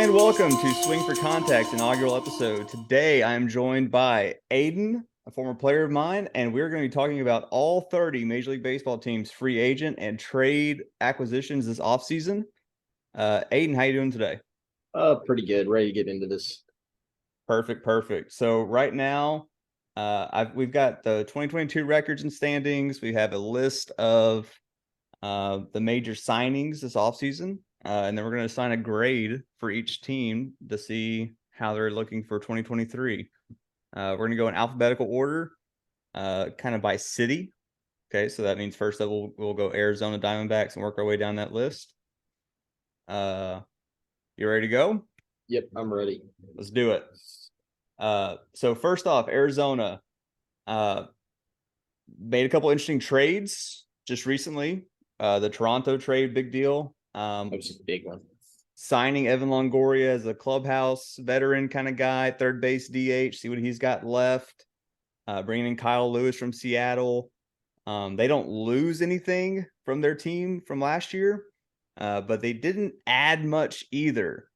and welcome to Swing for Contact inaugural episode. Today I am joined by Aden, a former player of mine, and we're going to be talking about all 30 Major League Baseball teams' free agent and trade acquisitions this offseason. Aden, how you doing today? Pretty good. Ready to get into this. Perfect. So right now, we've got the 2022 records and standings. We have a list of the major signings this offseason. And then we're going to assign a grade for each team to see how they're looking for 2023. We're going to go in alphabetical order, kind of by city. Okay, so that means first up we'll go Arizona Diamondbacks and work our way down that list. You ready to go? Yep, I'm ready. Let's do it. So first off, Arizona made a couple interesting trades just recently. The Toronto trade, big deal. That was a big one. Signing Evan Longoria as a clubhouse veteran kind of guy, third base DH, see what he's got left. Bringing in Kyle Lewis from Seattle. They don't lose anything from their team from last year, but they didn't add much either.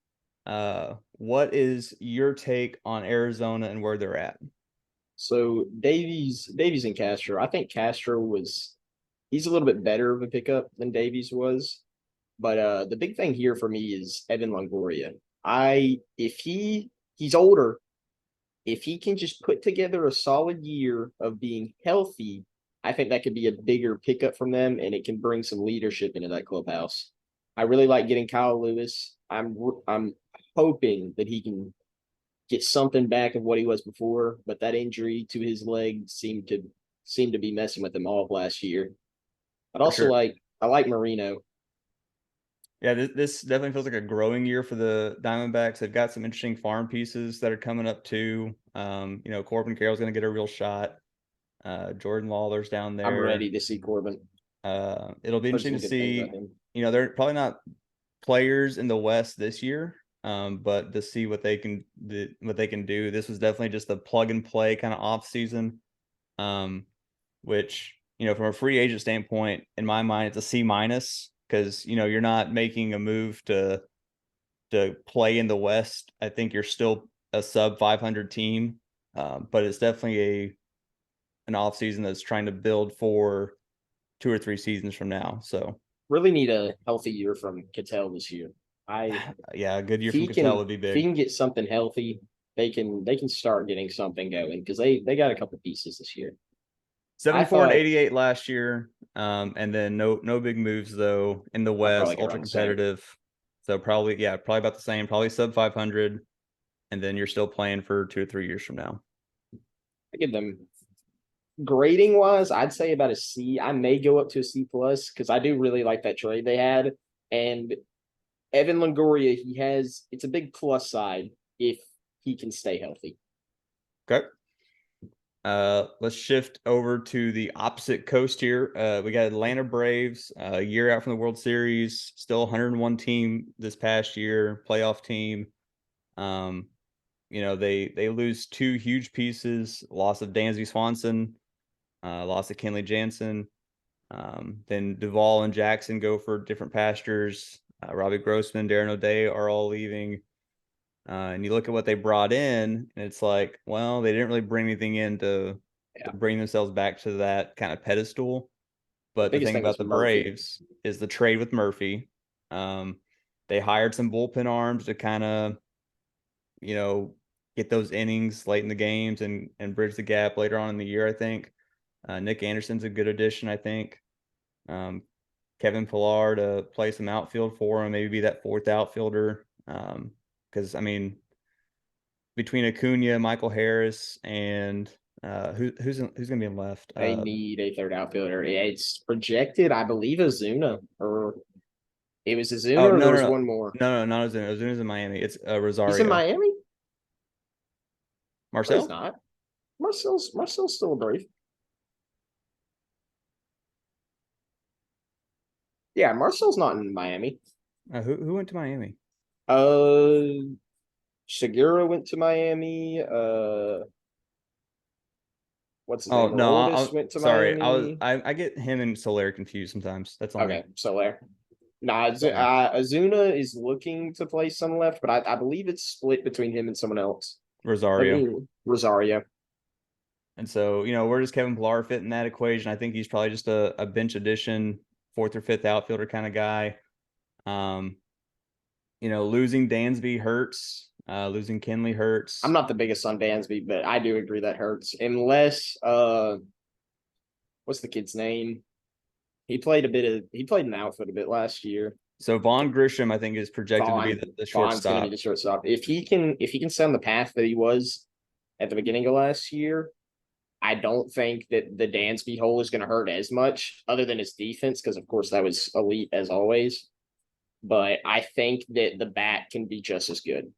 What is your take on Arizona and where they're at? So Davies and Castro. I think he's a little bit better of a pickup than Davies was. But the big thing here for me is Evan Longoria. He's older, if he can just put together a solid year of being healthy, I think that could be a bigger pickup from them, and it can bring some leadership into that clubhouse. I really like getting Kyle Lewis. I'm hoping that he can get something back of what he was before, but that injury to his leg seemed to be messing with him all of last year. I'd also Sure. I like Marino. Yeah, this definitely feels like a growing year for the Diamondbacks. They've got some interesting farm pieces that are coming up too. Corbin Carroll's going to get a real shot. Jordan Lawler's down I'm there. ready to see Corbin. It'll be Heard interesting some to good things about see. him. They're probably not players in the West this year, but to see what they can do. This was definitely just a plug and play kind of off season, which from a free agent standpoint, in my mind, it's a C minus because you're not making a move to play in the West. I think you're still a sub 500 team, but it's definitely an off season that's trying to build for 2 or 3 seasons from now. So Really need a healthy year from Cattell this year. I yeah, a good year if from he Cattell can would be if he big. can get something healthy, they can start getting something going because they got a couple pieces this year. I 74 and thought 88 last year. And then no big moves though in the I'll West, probably get ultra around the same. competitive. So probably about the same, probably sub 500. And then you're still playing for 2 or 3 years from now. I give them grading wise, I'd say about a C. I may go up to a C plus because I do really like that trade they had. And Evan Longoria, it's a big plus side if he can stay healthy. Okay. Let's shift over to the opposite coast here. We got Atlanta Braves, a year out from the World Series, still 101 team this past year, playoff team. They lose 2 huge pieces, loss of Dansby Swanson, loss of Kenley Jansen. Then Duvall and Jackson go for different pastures. Robbie Grossman, Darren O'Day are all leaving. And you look at what they brought in, and it's like, well, they didn't really bring anything in to bring themselves back to that kind of pedestal. But the Biggest thing thing about was the Murphy. Braves is the trade with Murphy. They hired some bullpen arms to kind of, get those innings late in the games and bridge the gap later on in the year, I think. Nick Anderson's a good addition, I think. Kevin Pillar to play some outfield for him, maybe be that fourth outfielder. Because between Acuna, Michael Harris, and who's gonna be left? They need a third outfielder. It's projected, I believe, Azuna, or it was Azuna, Oh or no there no was no one more. no no not Ozuna. Ozuna's in Miami. It's He's in Rosario. Miami. No, he's Marcel? not. Marcel's still a Brave. Yeah, Marcel's not in Miami. Who went to Miami? Uh, Segura went to Miami. What's his Oh name? no, Aroldis went to sorry. Miami. I get him and Soler confused sometimes. That's on me. Okay, Soler. Nah, Sorry, Azuna is looking to play some left, but I believe it's split between him and someone else. Let Rosario. me Rosario. And so, where does Kevin Pillar fit in that equation? I think he's probably just a bench addition, fourth or fifth outfielder kind of guy. Um, losing Dansby hurts. Losing Kinley I'm hurts. not the biggest on Dansby, but I do agree that hurts. Unless what's the kid's name? He played in the outfield a bit last year. So Vaughn Grisham, I think, is projected to be the Vaughn's gonna be shortstop. the shortstop. If he can stay on the path that he was at the beginning of last year, I don't think that the Dansby hole is gonna hurt as much, other than his defense, because of course that was elite as always. But I think that the bat can be just as good.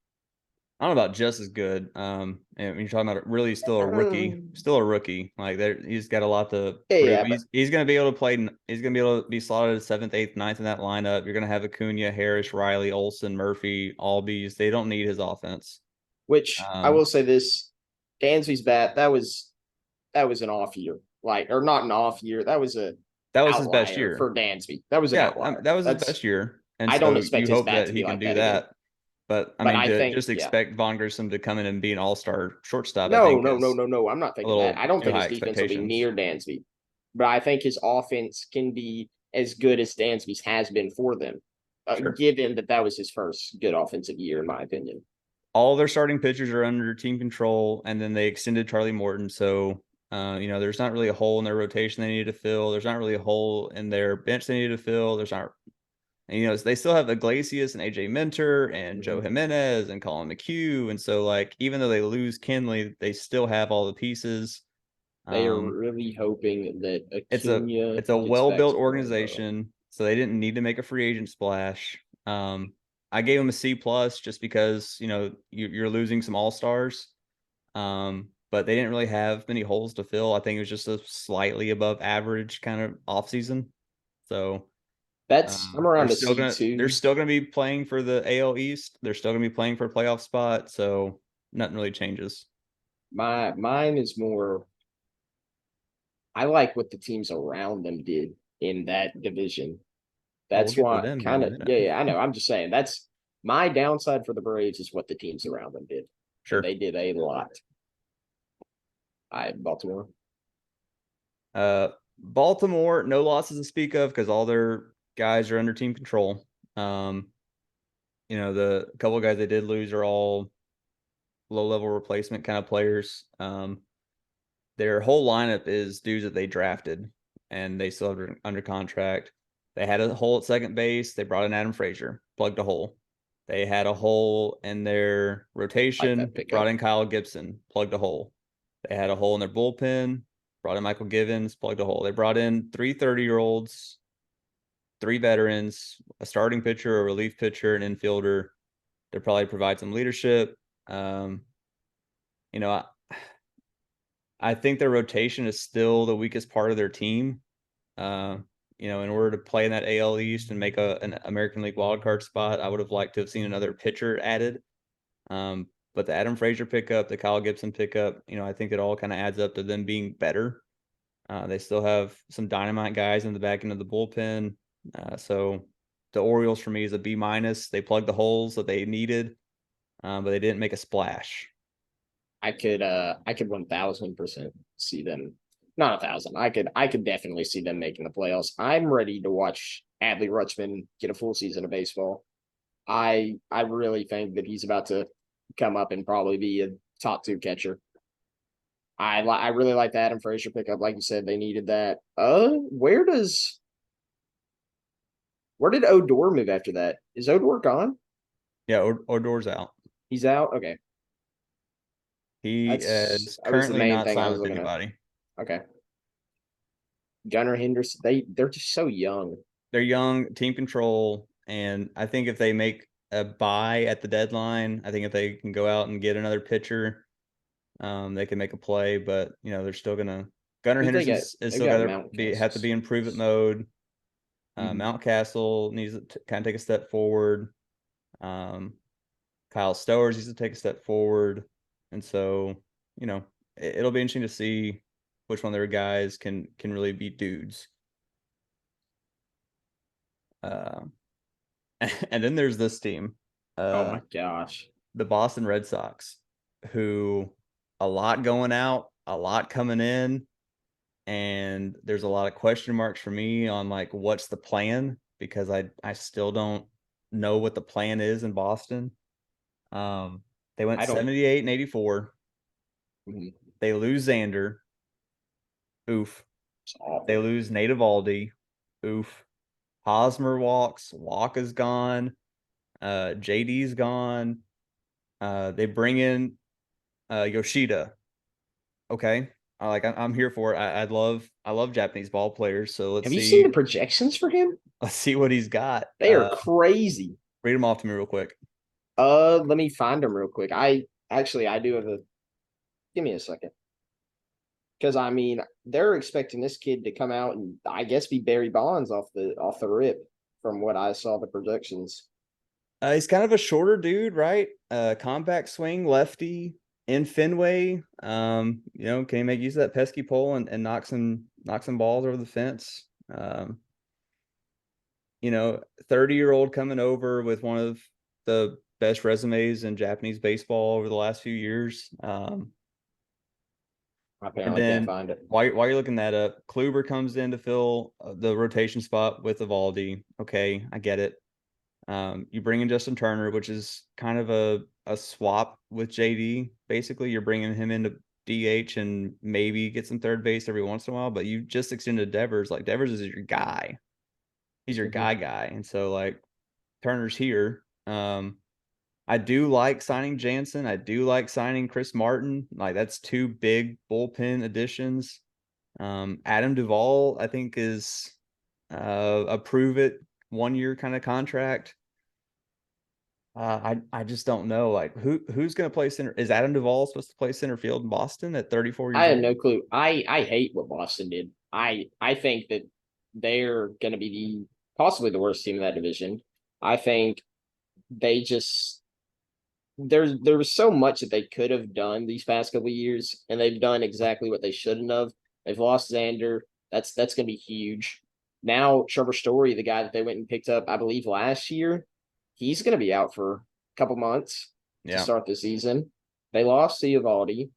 I don't know about just as good. And when you're talking about really still a rookie. Like he's got a lot to Yeah, prove. yeah, but He's going to be able to play. He's going to be able to be slotted at seventh, eighth, ninth in that lineup. You're going to have Acuna, Harris, Riley, Olson, Murphy, Albies. They don't need his offense. which I Um, will say this, Dansby's bat, that was an off year. Like, or not an off year. That was a that was his best outlier year. for Dansby. That was an Yeah, outlier. that was his That's best year, and I don't so expect you his hope bat that to he be can like do that again. that. But I But mean, I to think, just yeah. expect Von Grissom to come in and be an all-star shortstop, I No, think no, no, is no, no. I'm not a thinking that. I little don't too think high his defense will be expectations. near Dansby. But I think his offense can be as good as Dansby's has been for them, Sure. given that that was his first good offensive year, in my opinion. All their starting pitchers are under team control, and then they extended Charlie Morton. So, there's not really a hole in their rotation they need to fill. There's not really a hole in their bench they need to fill. There's not, and, they still have Iglesias and AJ Minter and Joe Jimenez and Colin McHugh. And so, like, even though they lose Kenley, they still have all the pieces. They are Um, really hoping that it's a Acuna it's a gets back well-built to form, bro. organization, so they didn't need to make a free agent splash. I gave them a C plus just because you're losing some all stars, but they didn't really have many holes to fill. I think it was just a slightly above average kind of offseason. So I'm around a C they're two. still gonna be playing for the AL East. They're still gonna be playing for a playoff spot. So nothing really changes. Mine is more. I like what the teams around them did in that division. Oh, we'll That's get to why them here in kind a of minute. yeah, yeah, I know. I'm just saying that's my downside for the Braves is what the teams around them did. And Sure. they did a lot. I Baltimore. Uh, Baltimore, no losses to speak of because all their guys are under team control. The couple of guys they did lose are all low level replacement kind of players. Their whole lineup is dudes that they drafted and they still have under contract. They had a hole at second base. They brought in Adam Frazier, plugged a hole. They had a hole in their Like rotation, that pickup. brought in Kyle Gibson, plugged a hole. They had a hole in their bullpen, brought in Michael Givens, plugged a hole. They brought in 3 30-year-olds, 3 veterans, a starting pitcher, a relief pitcher, an infielder. They probably provide some leadership. Um, you know, I think their rotation is still the weakest part of their team. Uh, in order to play in that AL East and make an American League wildcard spot, I would have liked to have seen another pitcher added. But the Adam Frazier pickup, the Kyle Gibson pickup, I think it all kind of adds up to them being better. They still have some dynamite guys in the back end of the bullpen. So the Orioles for me is a B minus. They plugged the holes that they needed, but they didn't make a splash. I could 1000% see them. Not 1,000. I could definitely see them making the playoffs. I'm ready to watch Adley Rutschman get a full season of baseball. I really think that he's about to come up and probably be a top two catcher. I really like the Adam Frazier pickup. Like you said, they needed that. Where did Odor move after that? Is Odor gone? Yeah, Odor's out. He's out. Okay, He is that was the currently main not thing I signed was with looking at. anybody. Okay, Gunnar Henderson. They're just so young. They're young, team control, and I think if they make a buy at the deadline, I think if they can go out and get another pitcher, they can make a play. But they're still gonna. Gunnar Who they Henderson got? is They've still got got to have to Mountcastles. be in prove it mode. Mountcastle needs to kind of take a step forward. Um, Kyle Stowers needs to take a step forward, and so it'll be interesting to see which one of their guys can really beat dudes. And then there's this team, Oh my gosh. the Boston Red Sox, who a lot going out, a lot coming in, and there's a lot of question marks for me on like what's the plan because I still don't know what the plan is in Boston. Um, they went I don't 78 and 84. mhm, They lose Xander. Oof. it's They awful. lose Nate Eovaldi. Oof. Hosmer walks. Walker's gone. JD's gone. They bring in Yoshida. Okay. I'm here for it. I love Japanese ball players. So Have you seen the see projections for him? let's see what he's got. They are crazy. Read them off to me real quick. Let me find them real quick. I do have a give me a second. Because I mean, they're expecting this kid to come out and I guess be Barry Bonds off the rip from what I saw the projections. He's kind of a shorter dude, right? Compact swing, lefty in Fenway. Can he make use of that pesky pole and knock some balls over the fence? 30-year-old coming over with one of the best resumes in Japanese baseball over the last few years. I And apparently can't then find it. while you're looking that up, Kluber comes in to fill the rotation spot with Evaldi. Okay, I get it. You bring in Justin Turner, which is kind of a swap with JD. Basically, you're bringing him into DH and maybe get some third base every once in a while, but you just extended Devers. Like Devers is your guy. He's your Mhm. guy. And so like Turner's here. I do like signing Jansen. I do like signing Chris Martin. Like that's two big bullpen additions. Adam Duvall, I think, is a prove it 1 year kind of contract. I just don't know. Like who's going to play center? Is Adam Duvall supposed to play center field in Boston at 34 I years had old? no clue. I hate what Boston did. I think that they're going to be possibly the worst team in that division. I think they just there was so much that they could have done these past couple of years, and they've done exactly what they shouldn't have. They've lost Xander. That's going to be huge. Now Trevor Story, the guy that they went and picked up, I believe last year, he's going to be out for a couple months to Yeah, start the season. They lost Eovaldi.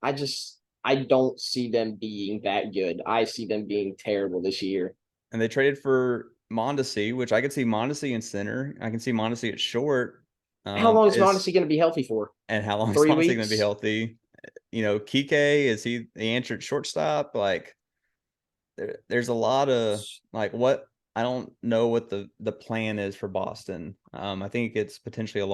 I don't see them being that good. I see them being terrible this year. and they traded for Mondesi, which I could see Mondesi in center. I can see Mondesi at short. How long is Is Mondesi going to be healthy for? and how long is Three Mondesi going to be weeks? healthy? Kike, is he the answer at shortstop? Like there's a lot of like what I don't know what the plan is for Boston. I think it's potentially a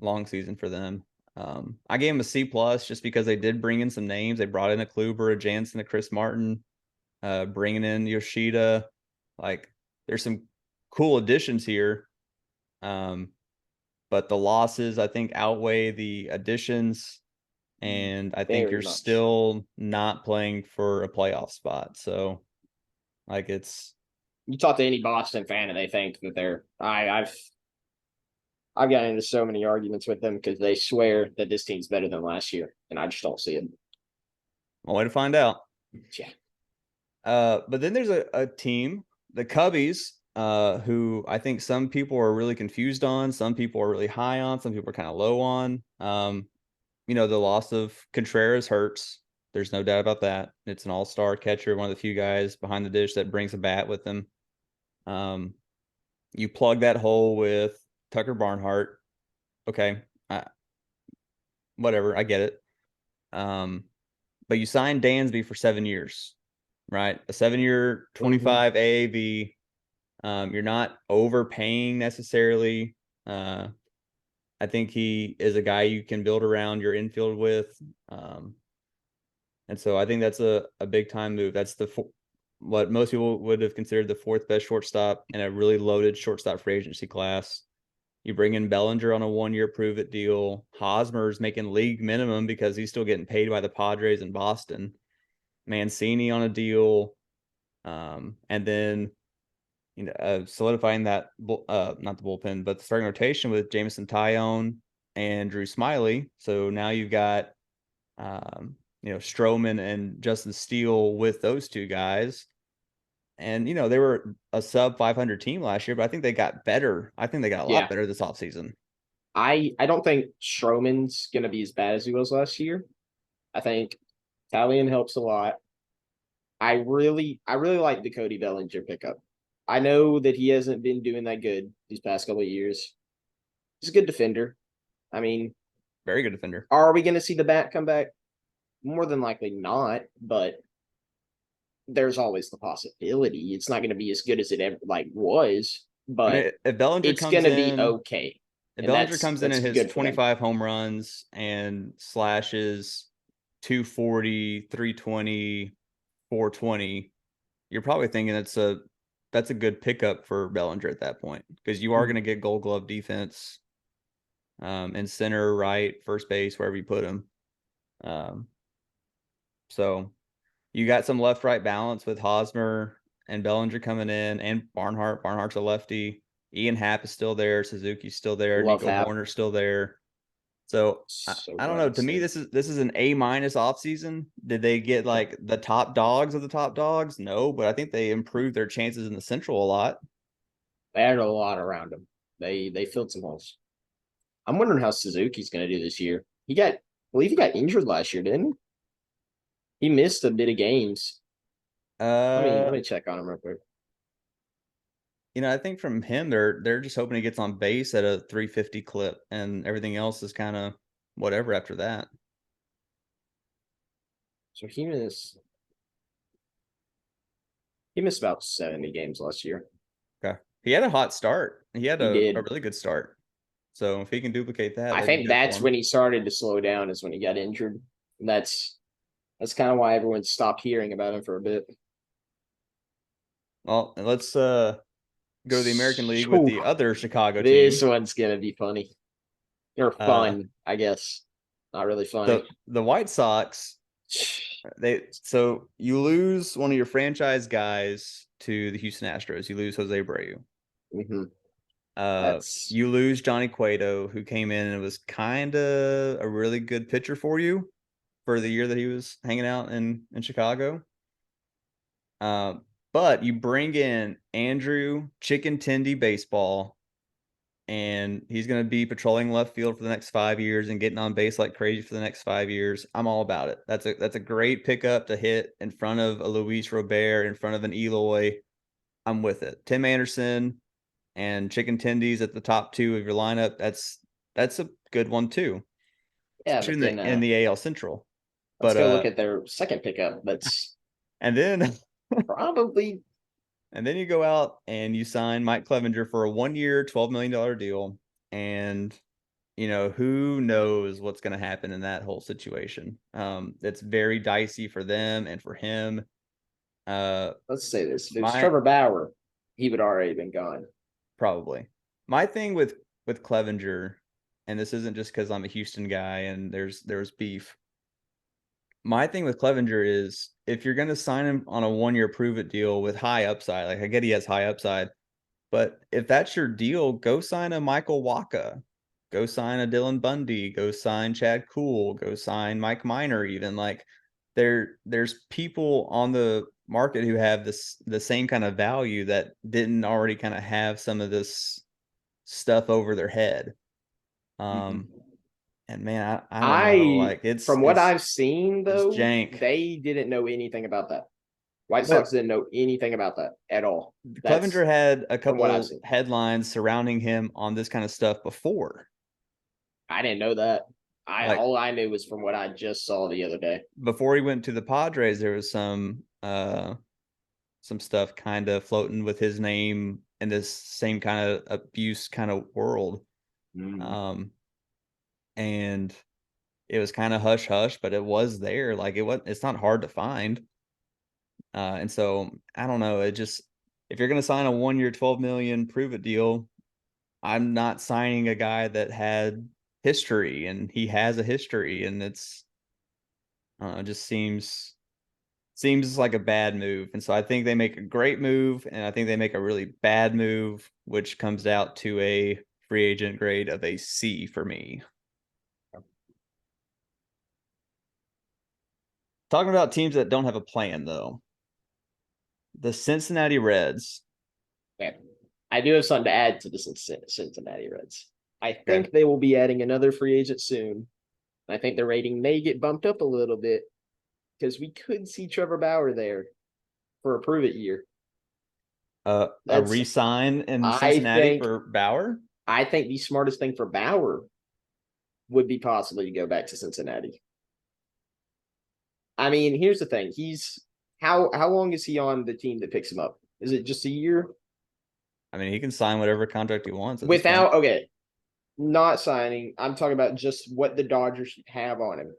long season for them. I gave them a C plus just because they did bring in some names. They brought in a Kluber, a Jansen, a Chris Martin, bringing in Yoshida. Like there's some cool additions here. Um, but the losses I think outweigh the additions, and I think Very you're much. still not playing for a playoff spot. So like it's You talk to any Boston fan and they think that I've gotten into so many arguments with them because they swear that this team's better than last year, and I just don't see it. a way to find out. Yeah. But then there's a team, the Cubbies, who I think some people are really confused on, some people are really high on, some people are kind of low on. The loss of Contreras hurts. There's no doubt about that. It's an all-star catcher, one of the few guys behind the dish that brings a bat with them. You plug that hole with Tucker Barnhart. Okay, whatever, I get it. But you signed Dansby for 7 years, right? A 7-year, Mm-hmm. 25 AAV. You're not overpaying necessarily. I think he is a guy you can build around your infield with. And so I think that's a big time move. That's what most people would have considered the fourth best shortstop in a really loaded shortstop free agency class. You bring in Bellinger on a 1-year prove it deal. Hosmer's making league minimum because he's still getting paid by the Padres in Boston. Mancini on a deal. And then solidifying that not the bullpen, but the starting rotation with Jameson Tyone and Drew Smiley. So now you've got Stroman and Justin Steele with those two guys. And they were a sub 500 team last year, but I think they got better. I think they got a lot Yeah. better this offseason. I don't think Stroman's gonna be as bad as he was last year. I think Italian helps a lot. I really like the Cody Bellinger pickup. I know that he hasn't been doing that good these past couple of years. He's a good defender. I mean, Very good defender. are we going to see the bat come back? More than likely not, but there's always the possibility. It's not going to be as good as it ever was, I but mean, if Bellinger it's comes going to be in, okay, if and Bellinger that's comes in that's and hits good for them. 25 home runs and slashes 240, 320, 420, you're probably thinking that's a good pickup for Bellinger at that point, because you are going to get Gold Glove defense, in center, right, first base, wherever you put him. So you got some left-right balance with Hosmer and Bellinger coming in, and Barnhart. Barnhart's a lefty. Ian Happ is still there. Suzuki's still there. Love Nico Hap. Horner's still there. So So I don't glad know. to To me, see. this is an A minus offseason. Did they get like the top dogs of the top dogs? No, but I think they improved their chances in the Central a lot. They had a lot around him. They filled some holes. I'm wondering how Suzuki's going to do this year. I believe he got injured last year, didn't he? He missed a bit of games. Let Uh, me check on him real quick. I think from him, they're just hoping he gets on base at a 350 clip, and everything else is kind of whatever after that. So he missed about 70 games last year. Okay. He had a hot start. He had He a did. really good start. So if he can duplicate that, I that'd be think good for that's him. when he started to slow down, is when he got injured. And that's kind of why everyone stopped hearing about him for a bit. Well, let's go to the American League with Ooh, the other Chicago this team. one's gonna be funny. Or Uh fun, I guess. Not really funny. the White Sox, so you lose one of your franchise guys to the Houston Astros. You lose Jose Abreu. Hmm. That's You lose Johnny Cueto, who came in and was kind of a really good pitcher for you for the year that he was hanging out in Chicago. Uh, but you bring in Andrew Chicken Tendy Baseball, and he's going to be patrolling left field for the next 5 years and getting on base like crazy for the next 5 years. I'm all about it. That's a great pickup to hit in front of a Luis Robert, in front of an Eloy. I'm with it. Tim Anderson and Chicken Tendies at the top two of your lineup. That's a good one too, yeah, especially but then in the AL Central. let's But go look at their second pickup. That's and then probably and then you go out and you sign Mike Clevenger for a 1 year, $12 million deal, and who knows what's going to happen in that whole situation. It's very dicey for them and for him. let's say this. If it was My Trevor Bauer, he would already been gone. Probably my thing with Clevenger, and this isn't just because I'm a Houston guy and there's beef. My thing with Clevenger is, if you're going to sign him on a 1 year prove it deal with high upside, like I get he has high upside, but if that's your deal, go sign a Michael Waka, go sign a Dylan Bundy, go sign Chad Kuhl, go sign Mike Minor. Even like there's people on the market who have the same kind of value that didn't already kind of have some of this stuff over their head. Mhm. And man, I don't know. I, Like it's from what I've seen it's though, jank. they didn't know anything about that. White But Sox didn't know anything about that at all. Clevenger That's had a from what I've couple seen. headlines surrounding him on this kind of stuff before. I didn't know that. I Like all I knew was from what I just saw the other day. before he went to the Padres, there was some stuff kind of floating with his name in this same kind of abuse kind of world. Mm. Um, and it was kind of hush hush, but it was there. Like it's not hard to find. And so I don't know. It just, if you're gonna sign a 1 year, 12 million prove it deal, I'm not signing a guy that had history, and he has a history, and it just seems like a bad move. And so I think they make a great move, and I think they make a really bad move, which comes out to a free agent grade of a C for me. Talking about teams that don't have a plan, though. The Cincinnati Reds. Okay. I do have something to add to the Cincinnati Reds. I Okay. think they will be adding another free agent soon. I think the rating may get bumped up a little bit because we could see Trevor Bauer there for a prove it year. A That's re-sign in I Cincinnati think for Bauer. I think the smartest thing for Bauer would be possibly to go back to Cincinnati. I mean, here's the thing. He's how long is he on the team that picks him up? Is it just a year? I mean, he can sign whatever contract he wants at this point. Without okay, not signing. I'm talking about just what the Dodgers have on him.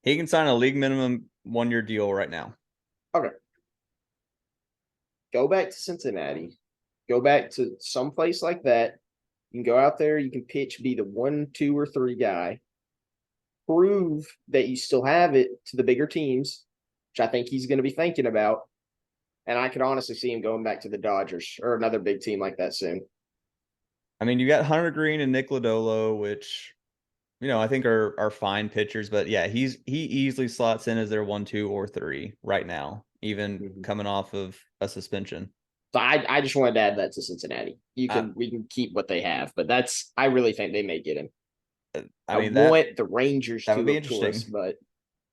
He can sign a league minimum 1-year deal right now. Okay. Go back to Cincinnati. Go back to some place like that. You can go out there, you can pitch, be the 1, 2, or 3 guy. Prove that you still have it to the bigger teams, which I think he's going to be thinking about. And I could honestly see him going back to the Dodgers or another big team like that soon. I mean, you got Hunter Green and Nick Lodolo, which I think are fine pitchers, but yeah, he easily slots in as their 1, 2, or 3 right now, even coming off of a suspension. So I just wanted to add that to Cincinnati. We can keep what they have, but I really think they may get him. I mean, want the Rangers that to, would be of course, interesting. but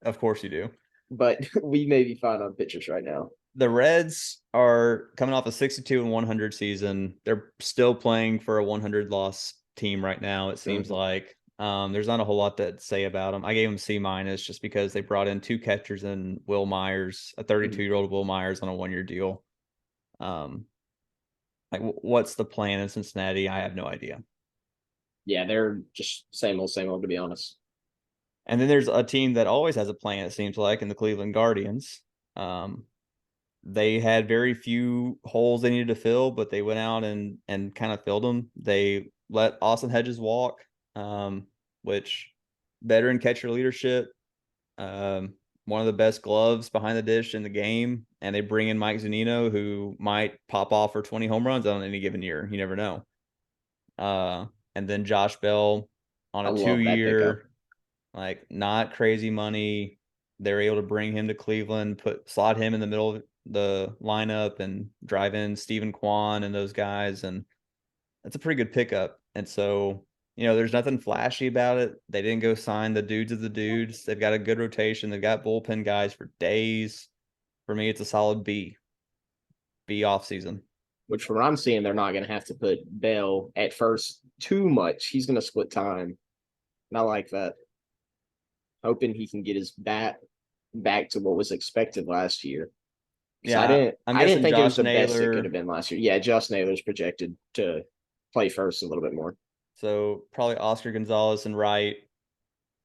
Of course you do. But we may be fine on pitchers right now. The Reds are coming off a 62 and 100 season. They're still playing for a 100 loss team right now. It seems like there's not a whole lot to say about them. I gave them C- just because they brought in 2 catchers and Will Myers, a 32-year-old Will Myers on a 1-year deal. Like, what's the plan in Cincinnati? I have no idea. Yeah, they're just same old, to be honest. And then there's a team that always has a plan, it seems like, in the Cleveland Guardians. They had very few holes they needed to fill, but they went out and kind of filled them. They let Austin Hedges walk, which veteran catcher leadership, one of the best gloves behind the dish in the game. And they bring in Mike Zunino, who might pop off for 20 home runs on any given year. You never know. And then Josh Bell on a 2-year, like, not crazy money. They're able to bring him to Cleveland, slot him in the middle of the lineup and drive in Stephen Kwan and those guys. And that's a pretty good pickup. And so, there's nothing flashy about it. They didn't go sign the dudes of the dudes. They've got a good rotation. They've got bullpen guys for days. For me, it's a solid B off season. Which, from what I'm seeing, they're not going to have to put Bell at first too much. He's going to split time. And I like that. Hoping he can get his bat back to what was expected last year. Yeah, I didn't think it was the best it Naylor could have been last year. Yeah, Josh Naylor's projected to play first a little bit more. So probably Oscar Gonzalez and right,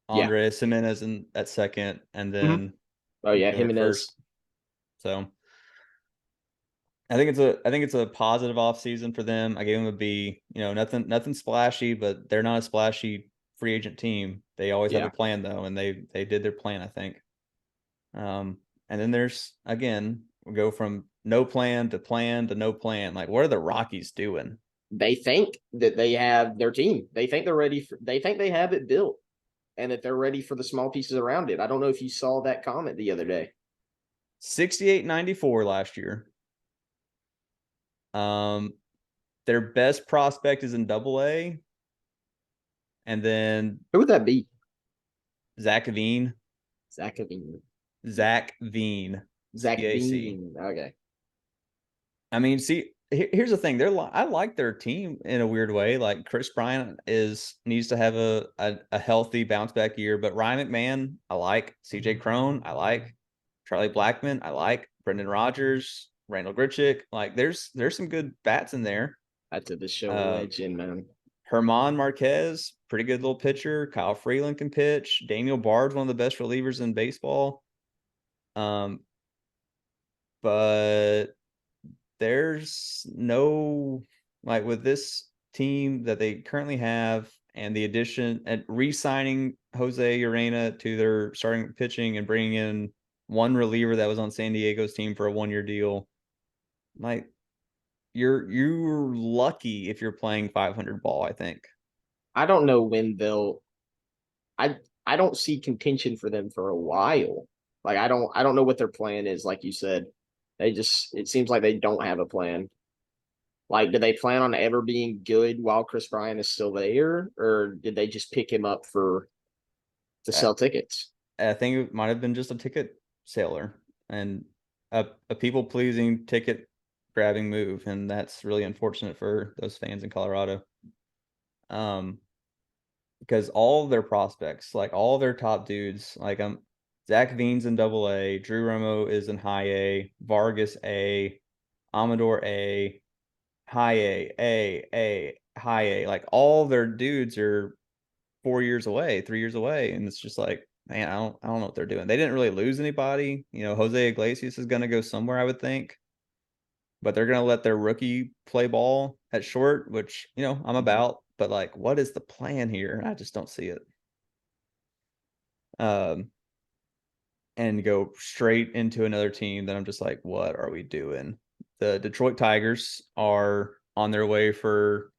Andres Jimenez at second, and then Jimenez first. So I think it's a positive off season for them. I gave them a B. Nothing splashy, but they're not a splashy free agent team. They always have a plan though, and they did their plan, I think. And then there's, again, we go from no plan to no plan. Like, what are the Rockies doing? They think that they have their team. They think they're ready. They think they have it built, and that they're ready for the small pieces around it. I don't know if you saw that comment the other day. 68-94 last year. Their best prospect is in Double-A, and then who would that be? Zach Veen. Zach Veen. Zach Veen. Okay. I mean, see, here's the thing. I like their team in a weird way. Like, Chris Bryant needs to have a healthy bounce back year, but Ryan McMahon, I like. CJ Crone, I like. Charlie Blackmon, I like. Brendan Rodgers, Randall Grichuk. Like, there's some good bats in there. That's the show legend, man. Herman Marquez, pretty good little pitcher. Kyle Freeland can pitch. Daniel Bard's one of the best relievers in baseball. But there's no, like, with this team that they currently have and the addition and re-signing Jose Urena to their starting pitching and bringing in one reliever that was on San Diego's team for a 1-year deal, like, you're lucky if you're playing 500 ball, I think. I don't know when they'll. I don't see contention for them for a while. Like, I don't know what their plan is. Like you said, It seems like they don't have a plan. Like, do they plan on ever being good while Chris Bryant is still there, or did they just pick him up to I, sell tickets? I think it might have been just a ticket sailor and a people pleasing ticket grabbing move, and that's really unfortunate for those fans in Colorado. Because all their prospects, like all their top dudes, like Zach Veen's in Double A, Drew Romo is in High A, Vargas A, Amador A, High A, High A. Like all their dudes are 4 years away, 3 years away, and it's just like, man, I don't know what they're doing. They didn't really lose anybody. Jose Iglesias is going to go somewhere, I would think, but they're going to let their rookie play ball at short, which I'm about. But like, what is the plan here? I just don't see it. And go straight into another team that I'm just like, what are we doing? The Detroit Tigers are on their way for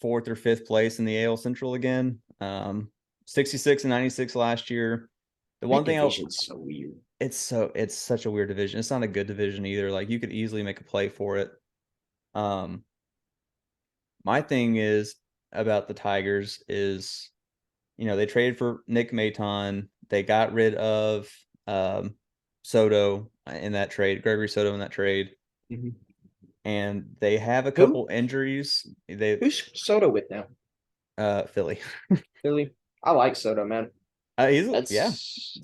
fourth or fifth place in the AL Central again. 66 and 96 last year. The one That thing division's so weird. it's such a weird division. It's not a good division either. Like you could easily make a play for it. My thing is about the Tigers is, they traded for Nick Maton. They got rid of Soto in that trade, Gregory Soto in that trade. Mm-hmm. And they have a Who? couple injuries. Who's Soto with now? Philly. Philly. I like Soto, man. Yeah.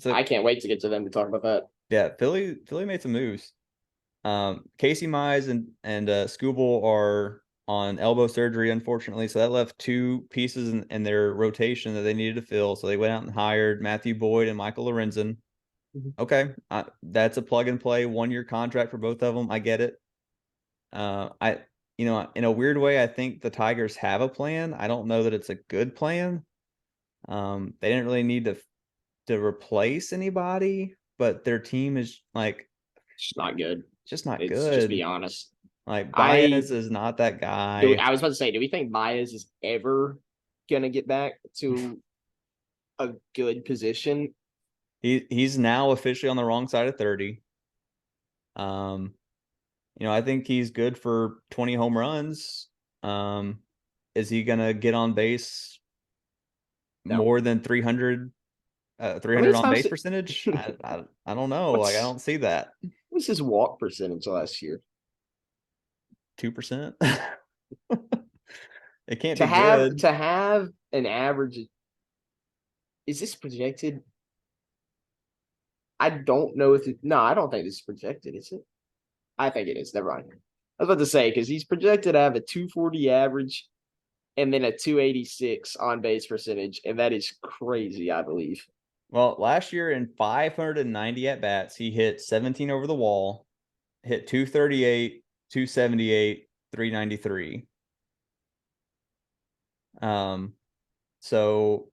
I can't wait to get to them to talk about that. Yeah, Philly made some moves. Casey Mize and Scooble are on elbow surgery, unfortunately. So that left two pieces in their rotation that they needed to fill. So they went out and hired Matthew Boyd and Michael Lorenzen. Mm-hmm. Okay, that's a plug and play 1 year contract for both of them. I get it. I in a weird way, I think the Tigers have a plan. I don't know that it's a good plan. They didn't really need to replace anybody, but their team is like It's not good. just not It's just good. be honest. Like I Baez is not that guy. I was about to say, do we think Baez is ever gonna get back to a good position? He's now officially on the wrong side of 30. Um, I think he's good for 20 home runs. Is he gonna get on base No. more than 300 How many 300 on times base percentage? I don't know. Like I what's don't see that. what's his walk percentage last year? 2%. It can't To be good. have an average, is this projected? I don't know if no, I don't think this is projected, is it? I think it is. Never mind. I was about to say because he's projected to have a 240 average and then a 286 on base percentage, and that is crazy, I believe. Well, last year in 590 at bats, he hit 17 over the wall, hit 238, 278, 393. So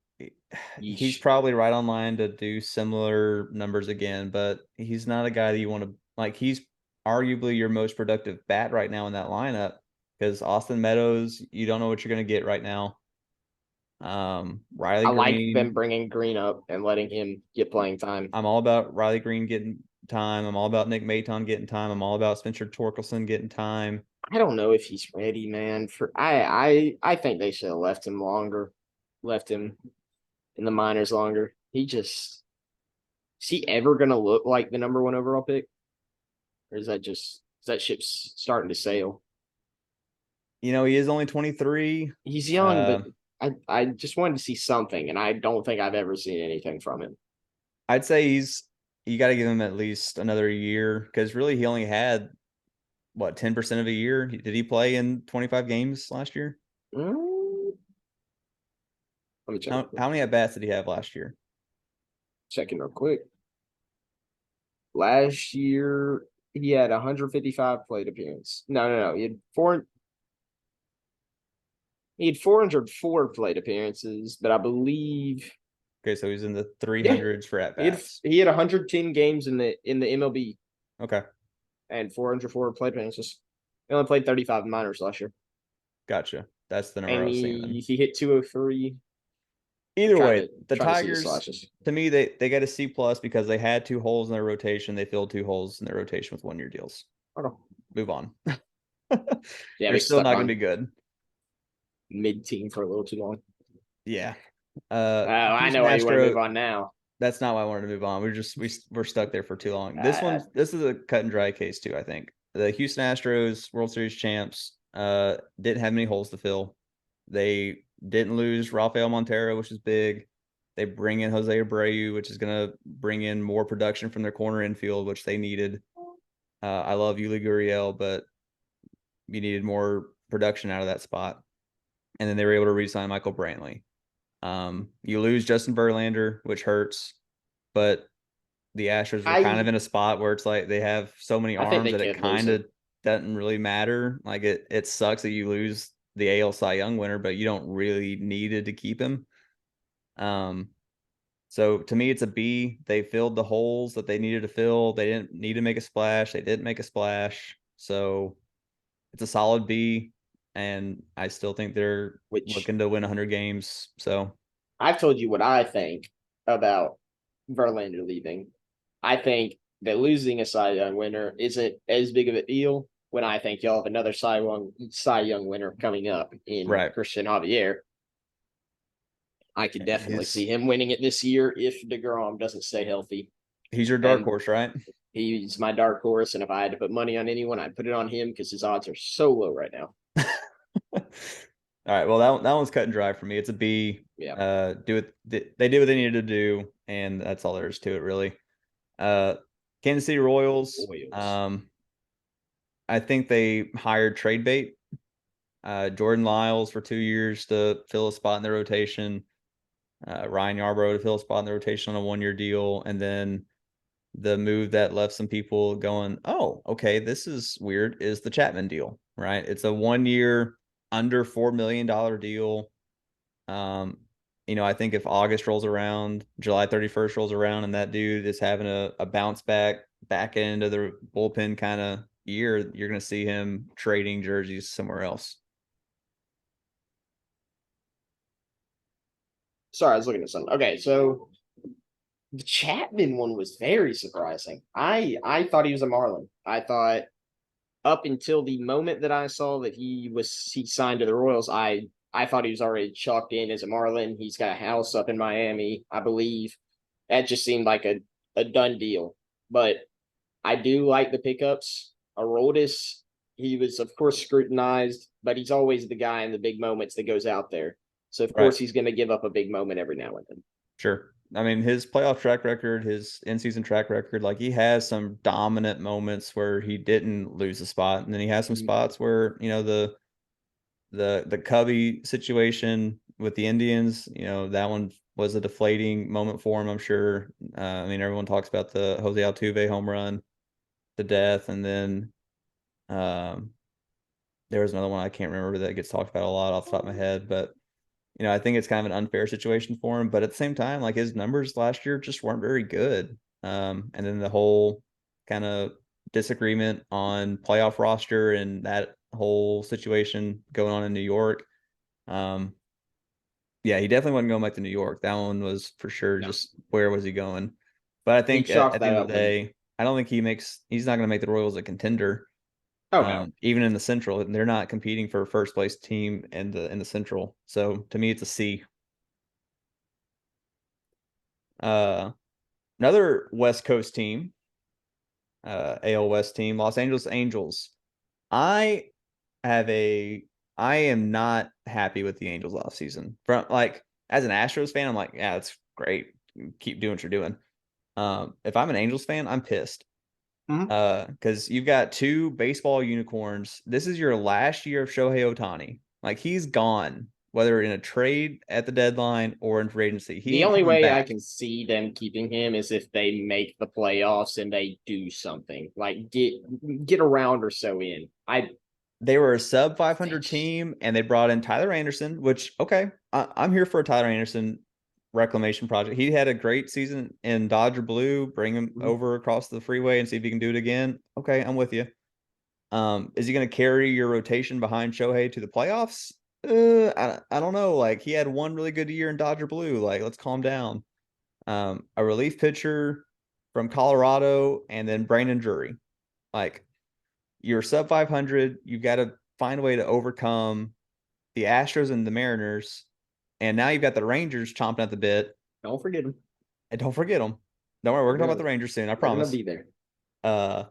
he's Yeesh. probably right on line to do similar numbers again, but he's not a guy that you want to like. He's arguably your most productive bat right now in that lineup because Austin Meadows, you don't know what you're going to get right now. Riley I like them Green, bringing Green up and letting him get playing time. I'm all about Riley Green getting time. I'm all about Nick Maton getting time. I'm all about Spencer Torkelson getting time. I don't know if he's ready, man. I think they should have left him longer, left him in the minors longer. Is he ever gonna look like the number one overall pick? Or is that ship's starting to sail? He is only 23. He's young, but I just wanted to see something, and I don't think I've ever seen anything from him. I'd say you got to give him at least another year because really he only had what 10% of a year. Did he play in 25 games last year? Mm, let me check. How many at bats did he have last year? Checking real quick. Last year he had 155 plate appearance. No. He had 404 plate appearances, but I believe Okay, so he's in the yeah, 300s for at he bats. had 110 games in the MLB Okay, and 404 plate appearances. He only played 35 minors last year. gotcha. That's the number I And was seeing then. he hit 203. Either way, the Trying to see the Tigers, slashes. to me, they got a C plus because they had 2 holes in their rotation. They filled 2 holes in their rotation with 1-year deals. Oh, Move on. yeah, They're they still stuck not going on to be good. mid-team for a little too long. Yeah. I know Houston why you want to move Astro. on now. That's not why I wanted to move on. We're stuck there for too long. Uh, This is a cut and dry case too. I think the Houston Astros World Series champs didn't have many holes to fill. They didn't lose Rafael Montero, which is big. They bring in Jose Abreu, which is going to bring in more production from their corner infield, which they needed. I love Yuli Gurriel, but you needed more production out of that spot. And then they were able to re-sign Michael Brantley. You lose Justin Verlander, which hurts, but the Astros were kind of I in a spot where it's like they have so many I think arms they that it could lose kind him. of doesn't really matter. Like it sucks that you lose the AL Cy Young winner, but you don't really needed to keep him. So to me, it's a B. They filled the holes that they needed to fill. They didn't need to make a splash. They didn't make a splash. So it's a solid B. And I still think they're Which looking to win 100 games. So I've told you what I think about Verlander leaving. I think that losing a Cy Young winner isn't as big of a deal when I think y'all have another Cy Young winner coming up in right, Christian Javier. I could definitely see him winning it this year if DeGrom doesn't stay healthy. he's your dark And horse, right? he's my dark horse. And if I had to put money on anyone, I'd put it on him because his odds are so low right now. All right. Well, that one's cut and dry for me. It's a B. Yeah. Do it. They did what they needed to do, and that's all there is to it, really. Kansas City Royals. Royals. I think they hired trade bait. Jordan Lyles for 2 years to fill a spot in the rotation. Ryan Yarbrough to fill a spot in the rotation on a 1-year deal, and then the move that left some people going, "Oh, okay, this is weird." Is the Chapman deal, right? It's a 1-year under $4 million deal. I think if August rolls around, July 31st rolls around, and that dude is having a bounce back end of the bullpen kind of year, you're going to see him trading jerseys somewhere else. Sorry, I was looking at something. Okay, so the Chapman one was very surprising. I thought he was a Marlin. I thought up until the moment that I saw that he signed to the Royals, I thought he was already chalked in as a Marlin. He's got a house up in Miami, I believe. That just seemed like a done deal. But I do like the pickups. Aroldis, he was of course scrutinized, but he's always the guy in the big moments that goes out there. So of Right. course he's going to give up a big moment every now and then. Sure. I mean, his playoff track record, his in-season track record, like he has some dominant moments where he didn't lose a spot, and then he has some spots where the Cubby situation with the Indians, that one was a deflating moment for him, I'm sure. I mean, everyone talks about the Jose Altuve home run to death, and then there was another one I can't remember that gets talked about a lot off the top of my head, but I think it's kind of an unfair situation for him. But at the same time, like his numbers last year just weren't very good. And then the whole kind of disagreement on playoff roster and that whole situation going on in New York. Yeah, he definitely wasn't going back to New York. That one was for sure No, just where was he going? But I he think chalked at the that end of up the when. day, I don't think he's not going to make the Royals a contender. Oh no, Even in the Central, they're not competing for first place team in the Central. So to me, it's a C. Uh, Another West Coast team, AL West team, Los Angeles Angels. I have a I am not happy with the Angels offseason. From like as an Astros fan, I'm like, yeah, that's great. Keep doing what you're doing. If I'm an Angels fan, I'm pissed. Mhm. Because you've got 2 baseball unicorns. This is your last year of Shohei Ohtani. Like he's gone, whether in a trade at the deadline or in free agency. He The ain't only coming way I back. can see them keeping him is if they make the playoffs and they do something like get a round or so in. They were a sub They 500 just team, and they brought in Tyler Anderson, which okay, I'm here for a Tyler Anderson reclamation project. He had a great season in Dodger Blue. Bring him over across the freeway and see if he can do it again. Okay, I'm with you. Is he going to carry your rotation behind Shohei to the playoffs? I don't know. Like he had one really good year in Dodger Blue. Like let's calm down. A relief pitcher from Colorado, and then Brandon Drury. Like you're sub 500. You've got to find a way to overcome the Astros and the Mariners, and now you've got the Rangers chomping at the bit. Don't forget them. And don't forget them. Don't worry, we're gonna talk about the Rangers soon. I They're gonna promise. be there. Uh,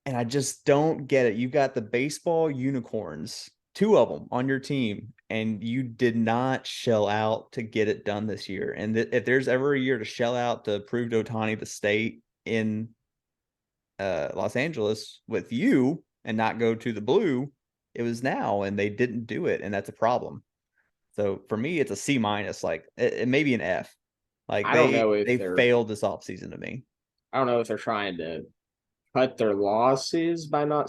and I just don't get it. You've got the baseball unicorns, two of them on your team, and you did not shell out to get it done this year. And if there's ever a year to shell out to prove to Ohtani the state in Los Angeles with you and not go to the blue, it was now, and they didn't do it, and that's a problem. So for me, it's a C minus. Like it may be an F. Like I don't know if they they're failed this offseason to me. I don't know if they're trying to cut their losses by not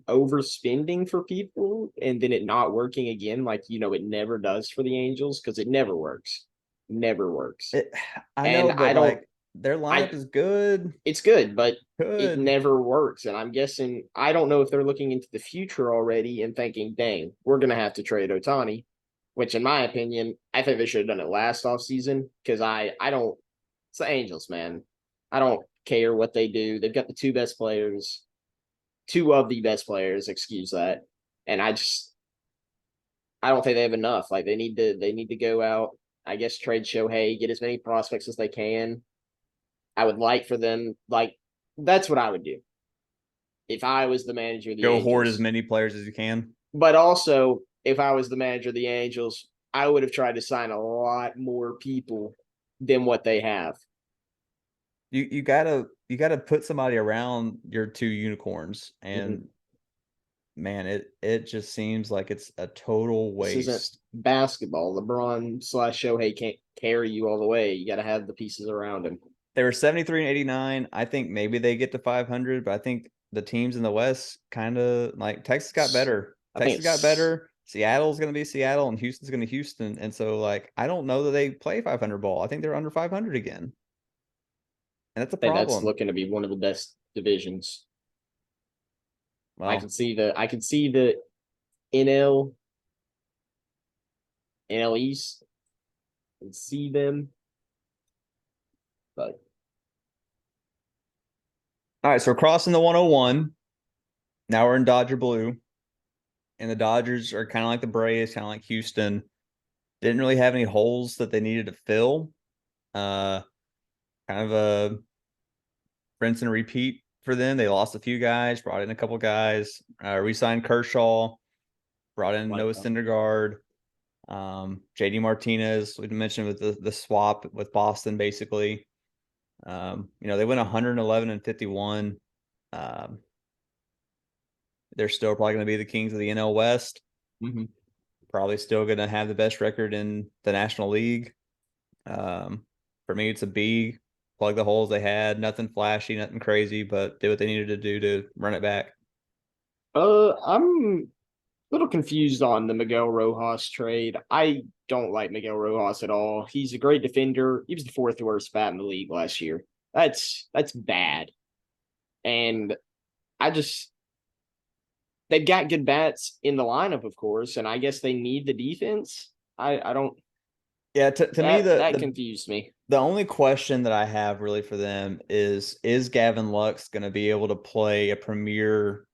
overspending for people and then it not working again, like it never does for the Angels, because it never works. Never works. It, I And know, but I don't like their I lineup is good. it's good, but it Good. never works. And I'm guessing I don't know if they're looking into the future already and thinking, dang, we're gonna have to trade Ohtani, which in my opinion, I think they should have done it last offseason, because I don't it's the Angels, man. I don't care what they do. They've got the two of the best players, excuse that. And I don't think they have enough. Like they need to go out, I guess trade Shohei, get as many prospects as they can. I would like for them, like that's what I would do if I was the manager of the Go hoard as Angels. many players as you can. But also, if I was the manager of the Angels, I would have tried to sign a lot more people than what they have. You gotta put somebody around your two unicorns, and Mhm. man, it just seems like it's a total This isn't waste. basketball. LeBron slash Shohei can't carry you all the way. You got to have the pieces around him. They were 73 and 89. I think maybe they get to 500, but I think the teams in the West kind of like Texas got better. I think Texas got it's better. Seattle's going to be Seattle, and Houston's going to Houston. And so, like, I don't know that they play 500 ball. I think they're under 500 again. And that's a I think that's problem. looking to be one of the best divisions. Well, I can see the NL NL East and see them, but all right. So we're crossing the 101. Now we're in Dodger Blue. And the Dodgers are kind of like the Braves, kind of like Houston. Didn't really have any holes that they needed to fill. Uh, kind of a rinse and repeat for them. They lost a few guys, brought in a couple guys, re-signed Kershaw, brought in Noah Syndergaard, JD Martinez. We mentioned with the swap with Boston, basically. They went 111 and 51. Um, they're still probably going to be the kings of the NL West. mm-hmm. Probably still going to have the best record in the National League. For me, it's a B. Plug the holes they had. Nothing flashy, nothing crazy, but did what they needed to do to run it back. I'm a little confused on the Miguel Rojas trade. I don't like Miguel Rojas at all. He's a great defender. He was the fourth worst bat in the league last year. That's bad. And I just they've got good bats in the lineup, of course, and I guess they need the defense. I don't Yeah, to me, that confused me. the only question that I have really for them is Gavin Lux going to be able to play a premier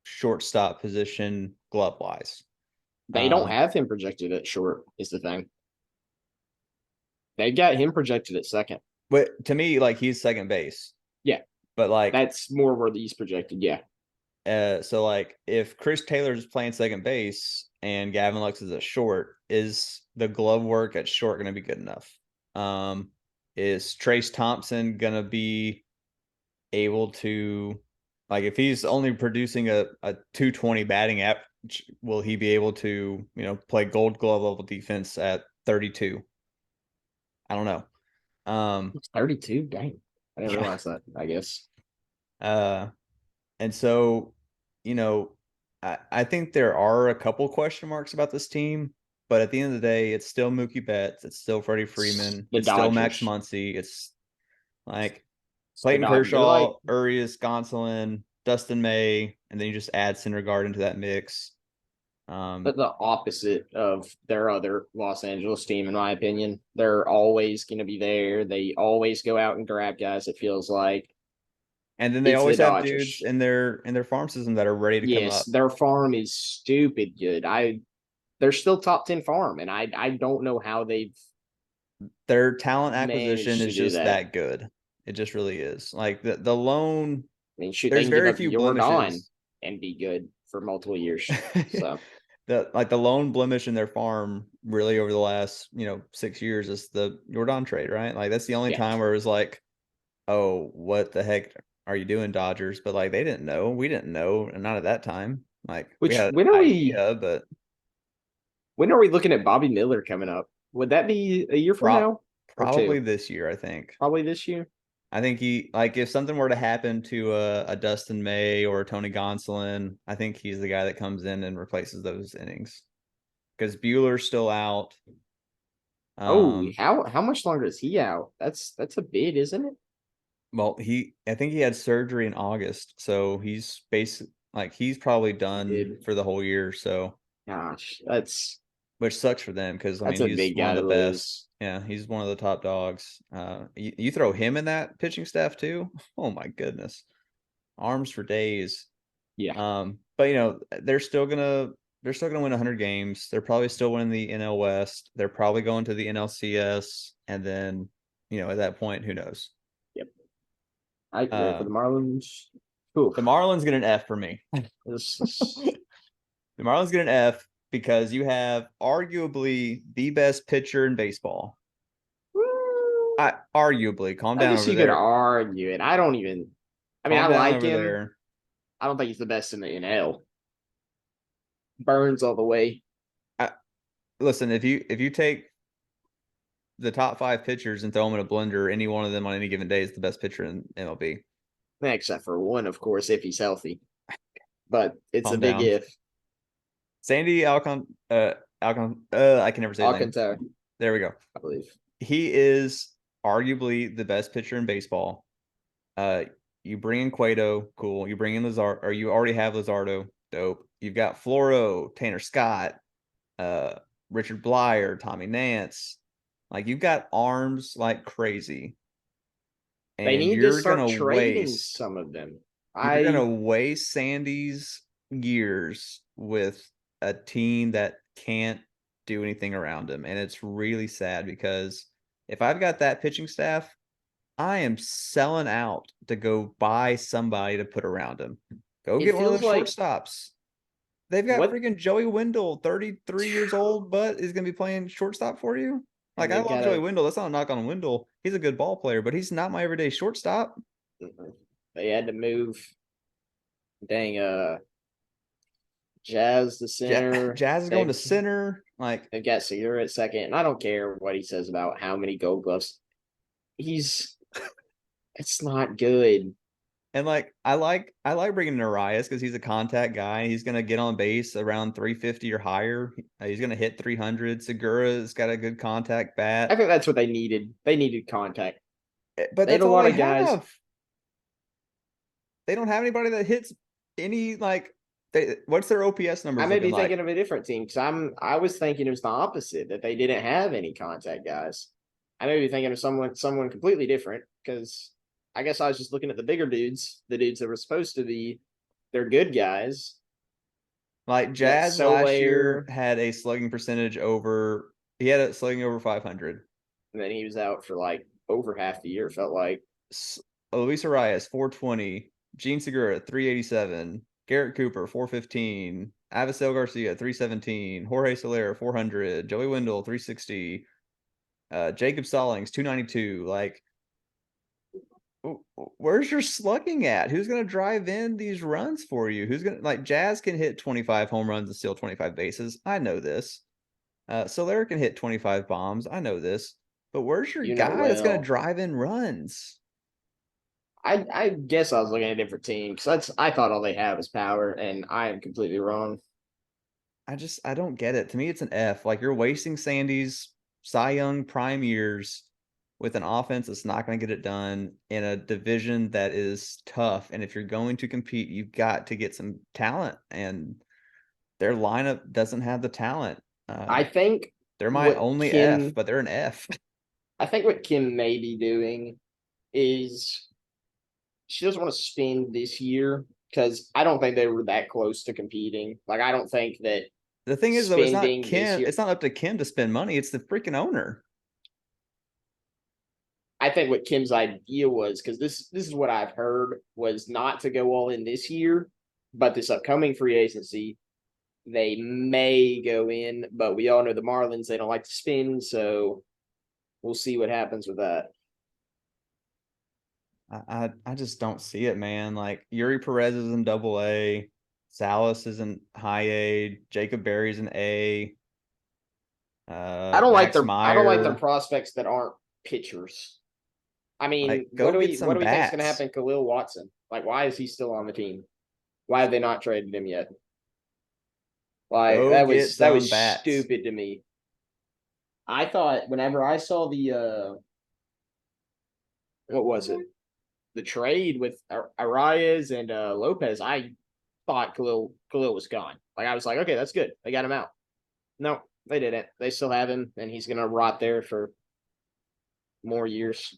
shortstop position glove wise? They don't have him projected at short, is the thing. They've got him projected at second. But to me, like he's second base. Yeah. But like that's more where he's projected, yeah. So like if Chris Taylor's playing second base and Gavin Lux is at short, is the glove work at short going to be good enough? Is Trace Thompson going to be able to, like, if he's only producing a 220 batting average, will he be able to, play gold glove level defense at 32? I don't know. It's 32, dang. I didn't realize that, I guess. And so, I think there are a couple question marks about this team, but at the end of the day, it's still Mookie Betts, it's still Freddie Freeman, it's still Max Muncy, it's like Clayton Kershaw, Urias Gonsolin, Dustin May, and then you just add Syndergaard into that mix. But the opposite of their other Los Angeles team, in my opinion. They're always going to be there. They always go out and grab guys. It feels like And then they it's the always have dudes Dodgers. in their farm system that are ready to come Yes, up. their farm is stupid good. They're still top 10 farm, and I don't know how they've Their talent acquisition managed to is do just that. that good. It just really is. Like the loan, I mean, shoot, they there's can give very up few Jordan blemishes. and be good for multiple years. So The lone blemish in their farm really over the last 6 years is the Jordan trade, right? Like that's the only yeah, time where it was like, oh, what the heck are you doing, Dodgers? But like they didn't know, we didn't know, and not at that time. Like we which had an idea, but when are we looking at Bobby Miller coming up? Would that be a year from pro- now or probably two? this year, I think. Probably this year. I think he like if something were to happen to a Dustin May or a Tony Gonsolin, I think he's the guy that comes in and replaces those innings because Bueller's still out. Oh, Um, how much longer is he out? That's a bid, isn't it? well, I think he had surgery in August, so he's basically like he's probably He done did. for the whole year. So, Gosh, which sucks for them because I that's mean a he's big one guy of to the best. lose. Yeah, he's one of the top dogs. You throw him in that pitching staff too. Oh my goodness, arms for days. Yeah. But they're still gonna win 100 games. They're probably still winning the NL West. They're probably going to the NLCS, and then at that point, who knows? Yep. I for Uh, the Marlins. Oof. the Marlins get an F for me. This is, The Marlins get an F because you have arguably the best pitcher in baseball. I arguably calm I down guess over you could there. argue it. I don't even. I mean, I Calm down like over him. there. I don't think he's the best in the NL. Burns all the way. I, listen, if you take the top 5 pitchers and throw them in a blender, any one of them on any given day is the best pitcher in MLB. Except for one, of course, if he's healthy. But it's a Calm big down. if. Sandy I can never say his name. Alcantara, There we go. I believe. He is arguably the best pitcher in baseball. You bring in Cueto, cool. You bring in Lazard, or you already have Lazardo, dope. You've got Floro, Tanner Scott, uh, Richard Blyer, Tommy Nance. Like you've got arms like crazy, They and need to start trading some of them. you're gonna I waste Sandy's years with a team that can't do anything around him. And it's really sad because if I've got that pitching staff, I am selling out to go buy somebody to put around him. Go it get one of feels those like shortstops. They've got what freaking Joey Wendell, 33 years old, but is going to be playing shortstop for you. and Like, I they've love got Joey a Wendell. That's not a knock on Wendell. He's a good ball player, but he's not my everyday shortstop. they had to move dang Jazz the center. Jazz is going to They've center. Like, they've got Segura at second. And I don't care what he says about how many gold gloves. He's it's not good. and like, I like bringing in Arias because he's a contact guy. He's going to get on base around 350 or higher. He's going to hit 300. Segura's got a good contact I bat. think that's what they needed. They needed contact. But They had that's a all lot they of guys. have. They don't have anybody that hits any like. What's their OPS I numbers may looking be like? thinking of a different team because I was thinking it was the opposite that they didn't have any contact guys. I may be thinking of someone completely different because I guess I was just looking at the bigger dudes, the dudes that were supposed to be they're good guys. Like You got Jazz last year Soler, had a slugging percentage over. He had a slugging over 500. and then he was out for like over half the year. Felt like Luis Arias 420. Gene Segura 387. Garrett Cooper 415. Avisel Garcia 317. Jorge Soler 400. Joey Wendell 360. Jacob Stallings 292. Like, where's your slugging at? Who's going to drive in these runs for you? Who's going to like Jazz can hit 25 home runs and steal 25 bases. I know this. Soler can hit 25 bombs. I know this. But where's your you know guy that's going to well. drive in runs? I guess I was looking at a different team because I thought all they had was power, and I am completely wrong. I don't get it. To me, it's an F. Like you're wasting Sandy's Cy Young prime years with an offense that's not going to get it done in a division that is tough. And if you're going to compete, you've got to get some talent. And their lineup doesn't have the talent. I think They're my what only Kim, F, but they're an F. I think what Kim may be doing is she doesn't want to spend this year because I don't think they were that close to competing. Like, I don't think that The thing is, though, it's not spending this Kim. year. It's not up to Kim to spend money. It's the freaking owner. I think what Kim's idea was, because this is what I've heard, was not to go all in this year, but this upcoming free agency, they may go in, but we all know the Marlins, they don't like to spend, so we'll see what happens with that. I just don't see it, man. Like Yuri Perez is in Double A, Salas is in High A, Jacob Berry's in A. Max I don't like their Meyer. prospects that aren't pitchers. I mean, Like, go get what some do we think is going to bats. happen? Khalil Watson, like, why is he still on the team? Why have they not traded him yet? Like, Go get that some was bats. stupid to me. I thought whenever I saw the what was it? The trade with Arias and Lopez, I thought Khalil was gone. Like, I was like, okay, that's good. They got him out. No, they didn't. They still have him, and he's gonna rot there for more years.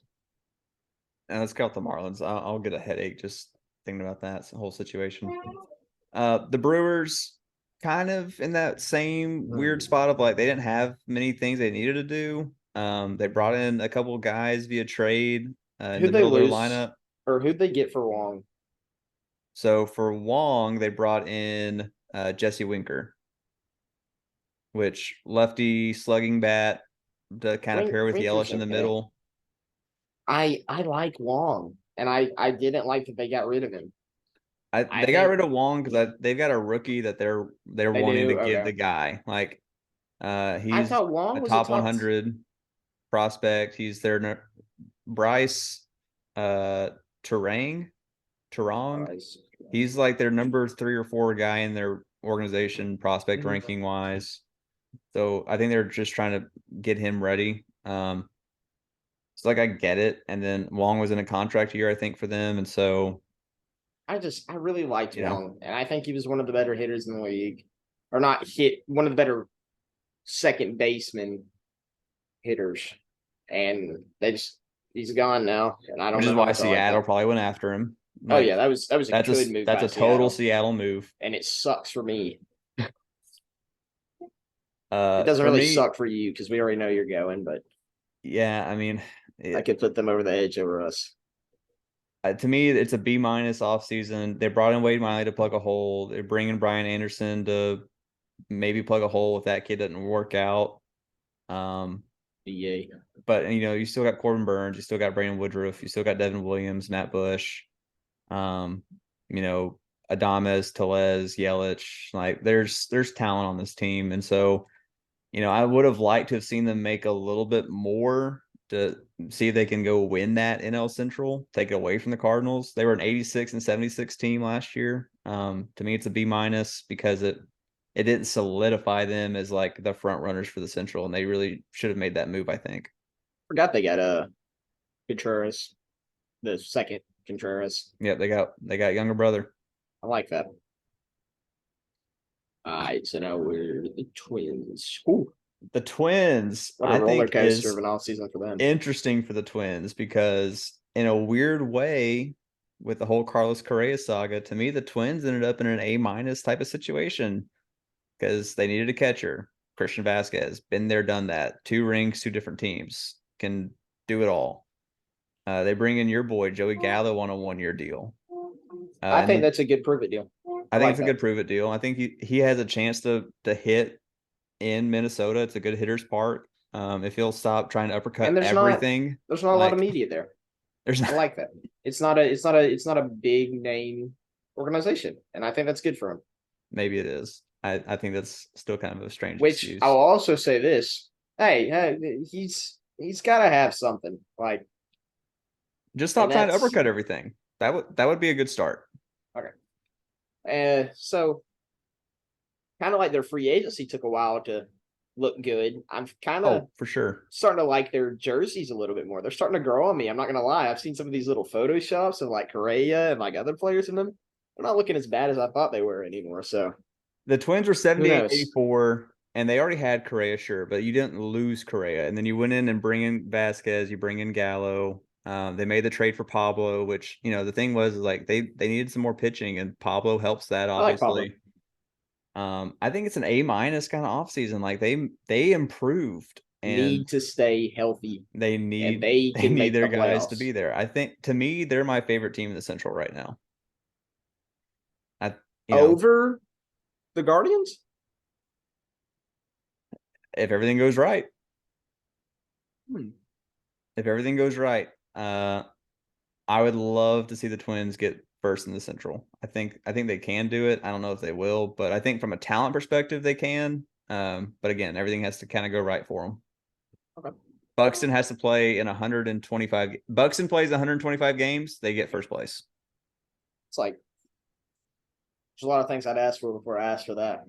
And let's go with the Marlins. I'll get a headache just thinking about that whole situation. The Brewers kind of in that same weird spot of like they didn't have many things they needed to do. They brought in a couple of guys via trade in the Who'd they middle of their lose, lineup. or who'd they get for Wong? So for Wong, they brought in Jesse Winker, which lefty slugging bat to kind of pair with Winker's Yelich in the okay. middle. I like Wong, and I didn't like that they got rid of him. I They got think rid of Wong because they've got a rookie that they're they wanting to do. give Okay, the guy. Like I he's thought Wong a was a top top. 100 prospect. He's their Bryce Terang. Terang. He's like their number 3 or 4 guy in their organization prospect ranking wise. So I think they're just trying to get him ready. So like I get it. And then Wong was in a contract year, I think, for them. And so, I really liked you know, Wong, and I think he was one of the better hitters in the league, or not hit one of the better second baseman hitters. And he's gone now, and I don't which is know how why much I like Seattle that. probably went after him. Oh yeah, Like that was a good move that's by a total Seattle, Seattle move. and it sucks for me. It doesn't For really me, suck for you because we already know you're going, but yeah, I mean, I could put them over the edge over us. to me, it's a B minus off season. They brought in Wade Miley to plug a hole. They're bringing Brian Anderson to maybe plug a hole if that kid doesn't work out. DA. But you still got Corbin Burns, you still got Brandon Woodruff, you still got Devin Williams, Matt Bush, um, you know, Adames, Telez, Yelich. Like there's talent on this team. And so, I would have liked to have seen them make a little bit more to see if they can go win that NL Central, take it away from the Cardinals. They were an 86 and 76 team last year. To me, it's a B minus because it didn't solidify them as like the front runners for the Central, and they really should have made that move, I think. Forgot they got Contreras, the second Contreras. Yeah, they got younger brother. I like that. All right, so now we're the Twins. Ooh, The Twins, what a I roller think, coaster of is an off season for them. interesting for the Twins because in a weird way, with the whole Carlos Correa saga, to me, the Twins ended up in an A minus type of situation because they needed a catcher. Christian Vasquez, been there, done that. 2 rings, 2 different teams, can do it all. They bring in your boy Joey Gallo on a 1-year deal. I And think then that's a good prove it deal. I I think like it's a that. good prove it deal. I think he has a chance to hit in Minnesota. It's a good hitter's park. If he'll stop trying to And uppercut everything, there's not a lot of like media there. there's I not, like that. It's not a big name organization, and I think that's good for him. maybe it is. I think that's still kind of a strange Which I'll excuse. also say this: hey, he's got to have something like, Just and stop trying to that's uppercut everything. That would be a good start. okay. So kind of like their free agency took a while to look good. I'm kind of Oh, for sure. starting to like their jerseys a little bit more. They're starting to grow on me. I'm not gonna lie. I've seen some of these little photoshops of like Correa and like other players in them. They're not looking as bad as I thought they were anymore. So The Twins were Who 78, knows? 84, and they already had Correa, sure, but you didn't lose Correa. And then you went in and bring in Vasquez, you bring in Gallo. They made the trade for Pablo, which, the thing was is like they needed some more pitching, and Pablo helps that, I like Pablo. obviously. I think it's an A minus kind of offseason. Like they improved, and Need to stay healthy, they and need they they can need make their the guys to playoffs. be there. I think, to me, they're my favorite team in the Central right now. I you know Over the Guardians? if everything goes right, Hmm. if everything goes right, I would love to see the Twins get first in the Central. I think they can do it. I don't know if they will, but I think from a talent perspective they can. But again, everything has to kind of go right for them. Okay. Buxton has to play in 125. Buxton plays 125 games. They get first place. It's like there's a lot of things I'd ask for before I ask for that.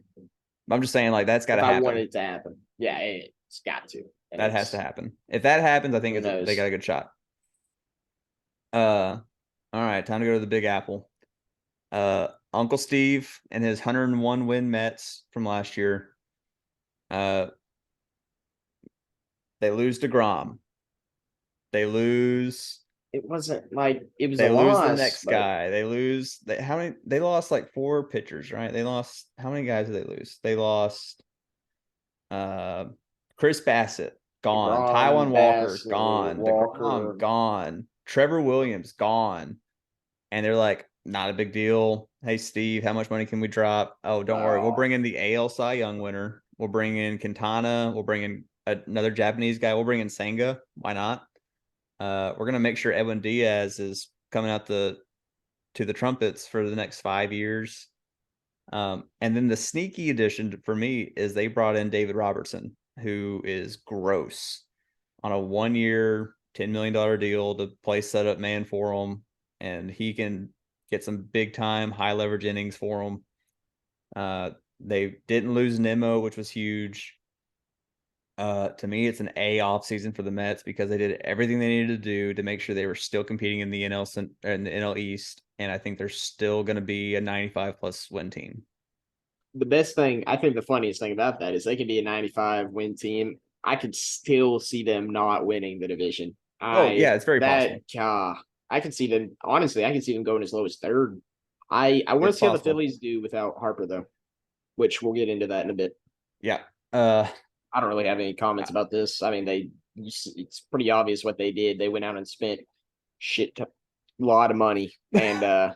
I'm just saying, like, that's got If to I wanted happen. it to happen, yeah, it's got to, and That has to it's happen. If that happens, I think who they got knows. a good shot. All right, time to go to the Big Apple. Uncle Steve and his 101 win Mets from last year. Uh, they lose to Grom. They lose. It wasn't like it was a They lose the loss, next but guy. They lose. How many? They lost like 4 pitchers, right? They lost. How many guys did they lose? They lost. Uh, Chris Bassett gone. DeGrom, Taiwan Walker Bassett, gone. DeGrom Walker. gone. Trevor Williams gone. And they're like, not a big deal. Hey, Steve, how much money can we drop? Oh, don't worry. We'll bring in the AL Cy Young winner. We'll bring in Quintana. We'll bring in another Japanese guy. We'll bring in Senga. Why not? We're gonna make sure Edwin Diaz is coming out to the trumpets for the next 5 years. And then the sneaky addition for me is they brought in David Robertson, who is gross, on a 1 year, $10 million deal to play setup man for him, and he can get some big time high leverage innings for him. They didn't lose Nemo, which was huge. To me, it's an A off season for the Mets because they did everything they needed to do to make sure they were still competing in the NL East, and I think they're still going to be a 95 plus win team. The best thing, I think the funniest thing about that is they can be a 95 win team. I could still see them not winning the division. Oh yeah, it's very That possible. I can see them honestly. I can see them going as low as third. I want It's to see how the possible. Phillies do without Harper though, which we'll get into that in a bit. Yeah. Uh, I don't really have any comments about this. I mean, it's pretty obvious what they did. They went out and spent shit a lot of money, and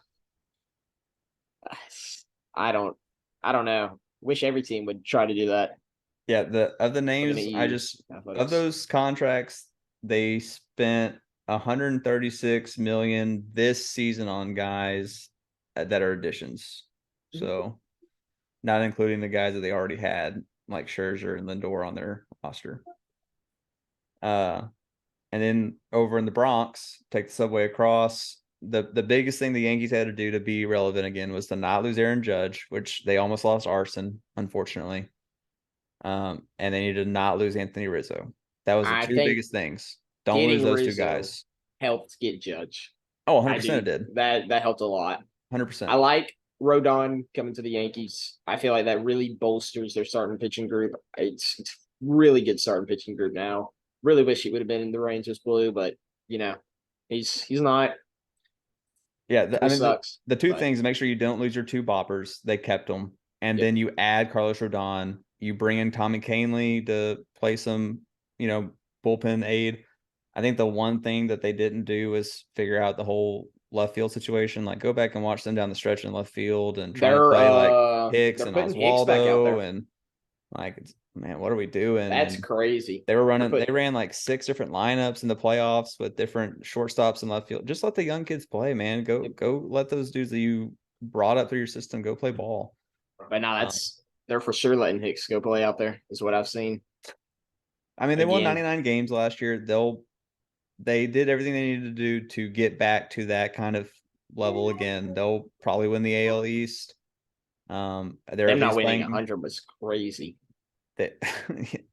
I don't I don't know. Wish every team would try to do that. yeah. The Looking at names, I you, just of athletics. those contracts, they spent 136 million this season on guys that are additions. So not including the guys that they already had, like Scherzer and Lindor on their roster. Uh, and then over in the Bronx, take the subway across. The biggest thing the Yankees had to do to be relevant again was to not lose Aaron Judge, which they almost lost Arson, unfortunately. And they needed to not lose Anthony Rizzo. That was the I two think biggest things. Don't lose getting those two Rizzo guys. helped get Judge. Oh, I 100% do it did. that helped a lot. I 100%. like Rodon coming to the Yankees. I feel like that really bolsters their starting pitching group. It's really good starting pitching group now. Really wish he would have been in the Rangers blue, but you know, he's not. Yeah, I Which mean sucks. the two But things: make sure you don't lose your two boppers. They kept them, and yep. then you add Carlos Rodon. You bring in Tommy Canley to play some, bullpen aid. I think the one thing that they didn't do is figure out the whole left field situation. Like, go back and watch them down the stretch in left field and trying to play like Hicks They're and putting Hicks back out Oswaldo, there. and like, man, what are we doing? That's And crazy. they were They're running. They putting ran like 6 different lineups in the playoffs with different shortstops in left field. Just let the young kids play, man. Go. Let those dudes that you brought up through your system go play ball. but now Um, they're for sure letting Hicks go play out there, is what I've seen. I mean, they won Again, 99 games last year. They did everything they needed to do to get back to that kind of level again. They'll probably win the AL East. They're at them not least winning playing 100 was crazy. that.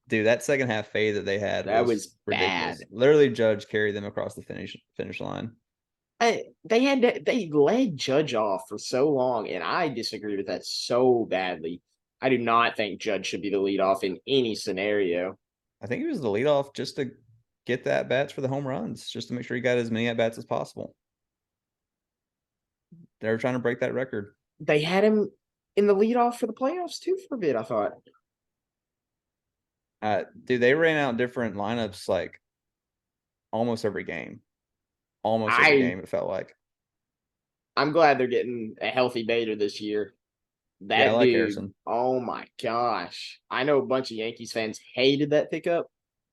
Dude, that second half fade that they had That was was bad. ridiculous. Literally, Judge carried them across the finish line. They led Judge off for so long, and I disagree with that so badly. I do not think Judge should be the leadoff in any scenario. I think he was the leadoff just to get the at bats for the home runs, just to make sure he got as many at bats as possible. They were trying to break that record. They had him in the leadoff for the playoffs too for a bit, I thought. Dude, they ran out different lineups like almost every game. Almost every game, it felt like. I'm glad they're getting a healthy Bader this year. Yeah, I That like dude, Harrison. oh my gosh. I know a bunch of Yankees fans hated that pickup.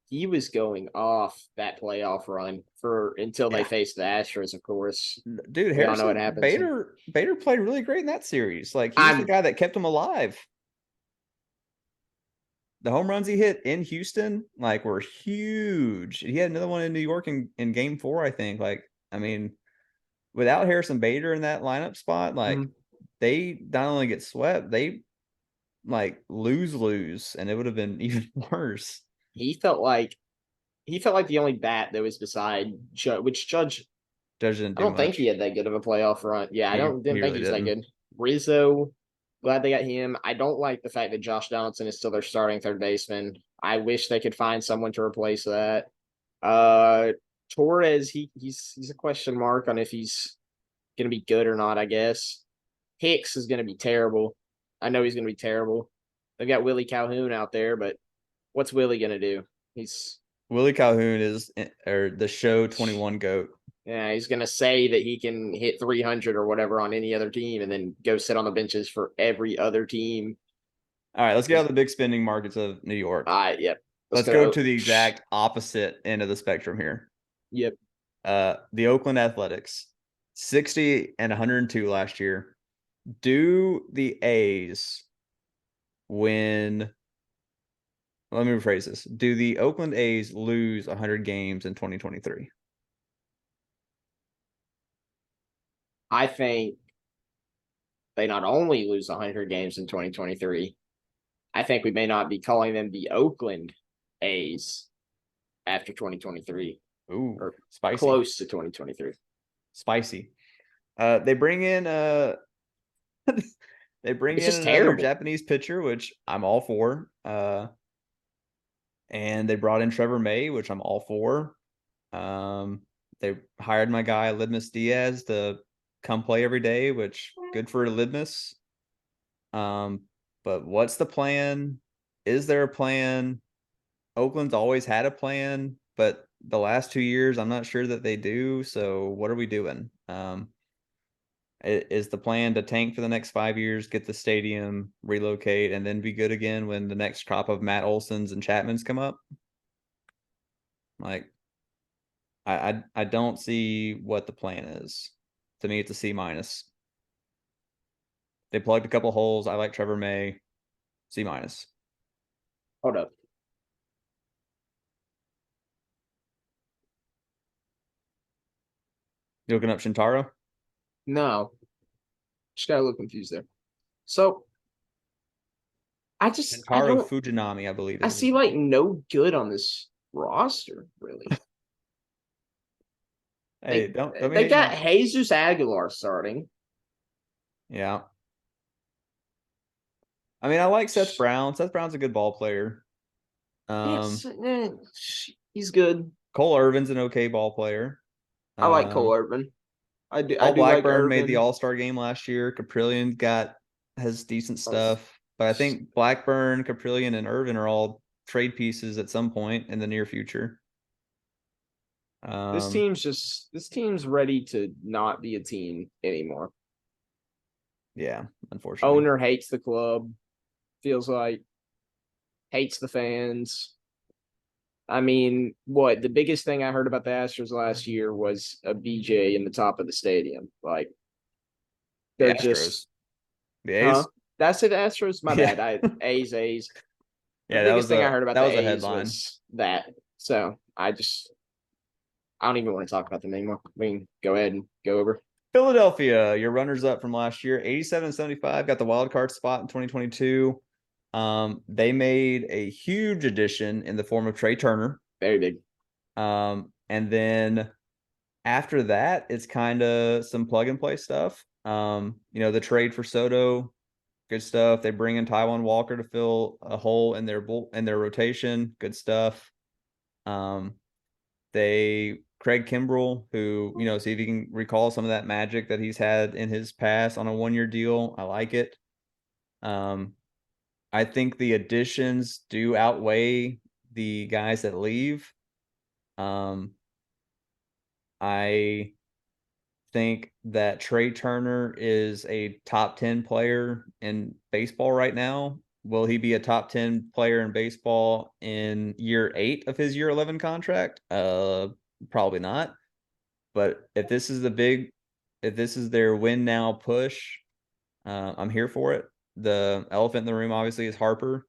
He was going off that playoff run for until they Yeah. faced the Astros, of course. Dude, We all know what Harrison happens. Bader played really great in that series. Like he was the I'm guy that kept him alive. The home runs he hit in Houston, like, were huge. He had another one in New York in game 4, I think. Like, I mean, without Harrison Bader in that lineup spot, like they not only get swept, they like lose, and it would have been even worse. he felt like the only bat that was beside Judge, which Judge, Judge didn't I do don't think much. he had that good of a playoff run. Yeah, I He didn't think really he was that didn't. good. Rizzo, glad they got him. I don't like the fact that Josh Donaldson is still their starting third baseman. I wish they could find someone to replace that. Uh Torres, he's a question mark on if he's gonna be good or not, I guess. Hicks is gonna be terrible. I know he's gonna be terrible. They've got Willie Calhoun out there, but what's Willie gonna do? He's Willie Calhoun is or the show 21 GOAT. Yeah, he's gonna say that he can hit 300 or whatever on any other team, and then go sit on the benches for every other team. All right, let's get out of the big spending markets of New York. Yep. Let's go to the exact opposite end of the spectrum here. Yep. The Oakland Athletics, 60 and 102 last year. Do the A's win? Let me rephrase this. Do the Oakland A's lose 100 games in 2023? I think they not only lose 100 games in 2023, I think we may not be calling them the Oakland A's after 2023. Ooh, or spicy. Close to 2023. Spicy. They bring in they bring It's in just another terrible. Japanese pitcher, which I'm all for. And they brought in Trevor May, which I'm all for. They hired my guy Lidmus Diaz to come play every day, which good for Lidmus. But what's the plan? Is there a plan? Oakland's always had a plan, but the last 2 years, I'm not sure that they do. So what are we doing? Is the plan to tank for the next 5 years, get the stadium, relocate, and then be good again when the next crop of Matt Olsons and Chapmans come up? Like, I don't see what the plan is. To me, it's a C minus. They plugged a couple holes. I like Trevor May. C minus. Hold up. You looking up Shintaro? No, just got a little confused there. So I Shintaro Fujinami, I believe. I see like no good on this roster, really. Hey, don't be They hating got on. Jesus Aguilar starting. Yeah. I mean, I like Seth Brown. Seth Brown's a good ball player. Yes, he's good. Cole Irvin's an okay ball player. I like Cole Irvin. I do Paul like Blackburn made Irvin. the All-Star game last year. Caprillion has decent stuff. But I think Blackburn, Caprillion, and Irvin are all trade pieces at some point in the near future. This team's ready to not be a team anymore. Yeah, unfortunately. Owner hates the club, feels like hates the fans. I mean, what the biggest thing I heard about the Astros last year was a BJ in the top of the stadium. Like The they're Astros. just The A's. Did I say the Astros? My Yeah. bad. A's. Yeah, The biggest thing I heard about that the was a A's headline. was that. So I don't even want to talk about them anymore. We can go ahead and go over. Philadelphia, your runners up from last year, 87 and 75, got the wild card spot in 2022. They made a huge addition in the form of Trey Turner. Very big. And then after that, it's kind of some plug and play stuff. The trade for Soto Good stuff. They bring in Taiwan Walker to fill a hole in their rotation. Good stuff. They Craig Kimbrell, who, see if he can recall some of that magic that he's had in his past on a 1-year deal. I like it. I think the additions do outweigh the guys that leave. I think that Trey Turner is a top 10 player in baseball right now. Will he be a top 10 player in baseball in year 8 of his year 11 contract? Probably not. But if this is their win now push, I'm here for it. The elephant in the room obviously is Harper.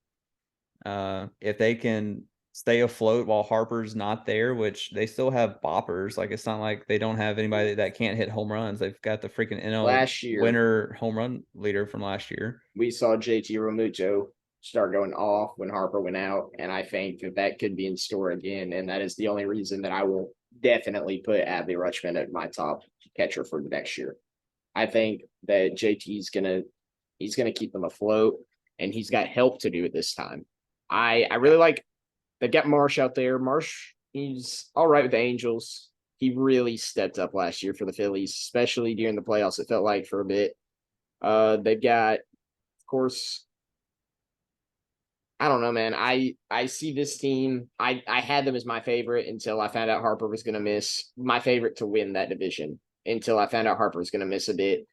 If they can stay afloat while Harper's not there, which they still have boppers. Like, it's not like they don't have anybody that can't hit home runs. They've got the freaking NL Last year, winner home run leader from last year. we saw JT Realmuto start going off when Harper went out, and I think that could be in store again. And that is the only reason that I will definitely put Adley Rutschman at my top catcher for the next year. I think that JT's gonna keep them afloat, and he's got help to do it this time. I really like. They've got Marsh out there. Marsh, he's all right with the Angels. He really stepped up last year for the Phillies, especially during the playoffs. It felt like for a bit. They've got, of course, I don't know, man. I see this team. I had them as my favorite until I found out Harper was going to miss. My favorite to win that division until I found out Harper was going to miss a bit.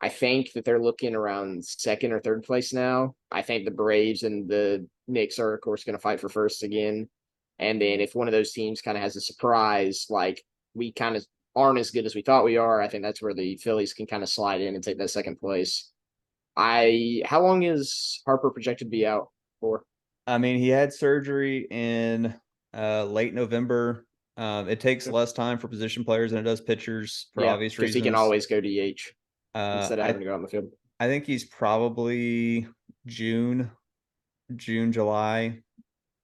I think that they're looking around second or third place now. I think the Braves and the Knicks are, of course, going to fight for first again. And then if one of those teams kind of has a surprise, like we kind of aren't as good as we thought we are, I think that's where the Phillies can kind of slide in and take that second place. How long is Harper projected to be out for? I mean, he had surgery in late November. It takes less time for position players than it does pitchers for obvious because reasons. he can always go DH instead of I, having to go out on the field. I think he's probably June, July.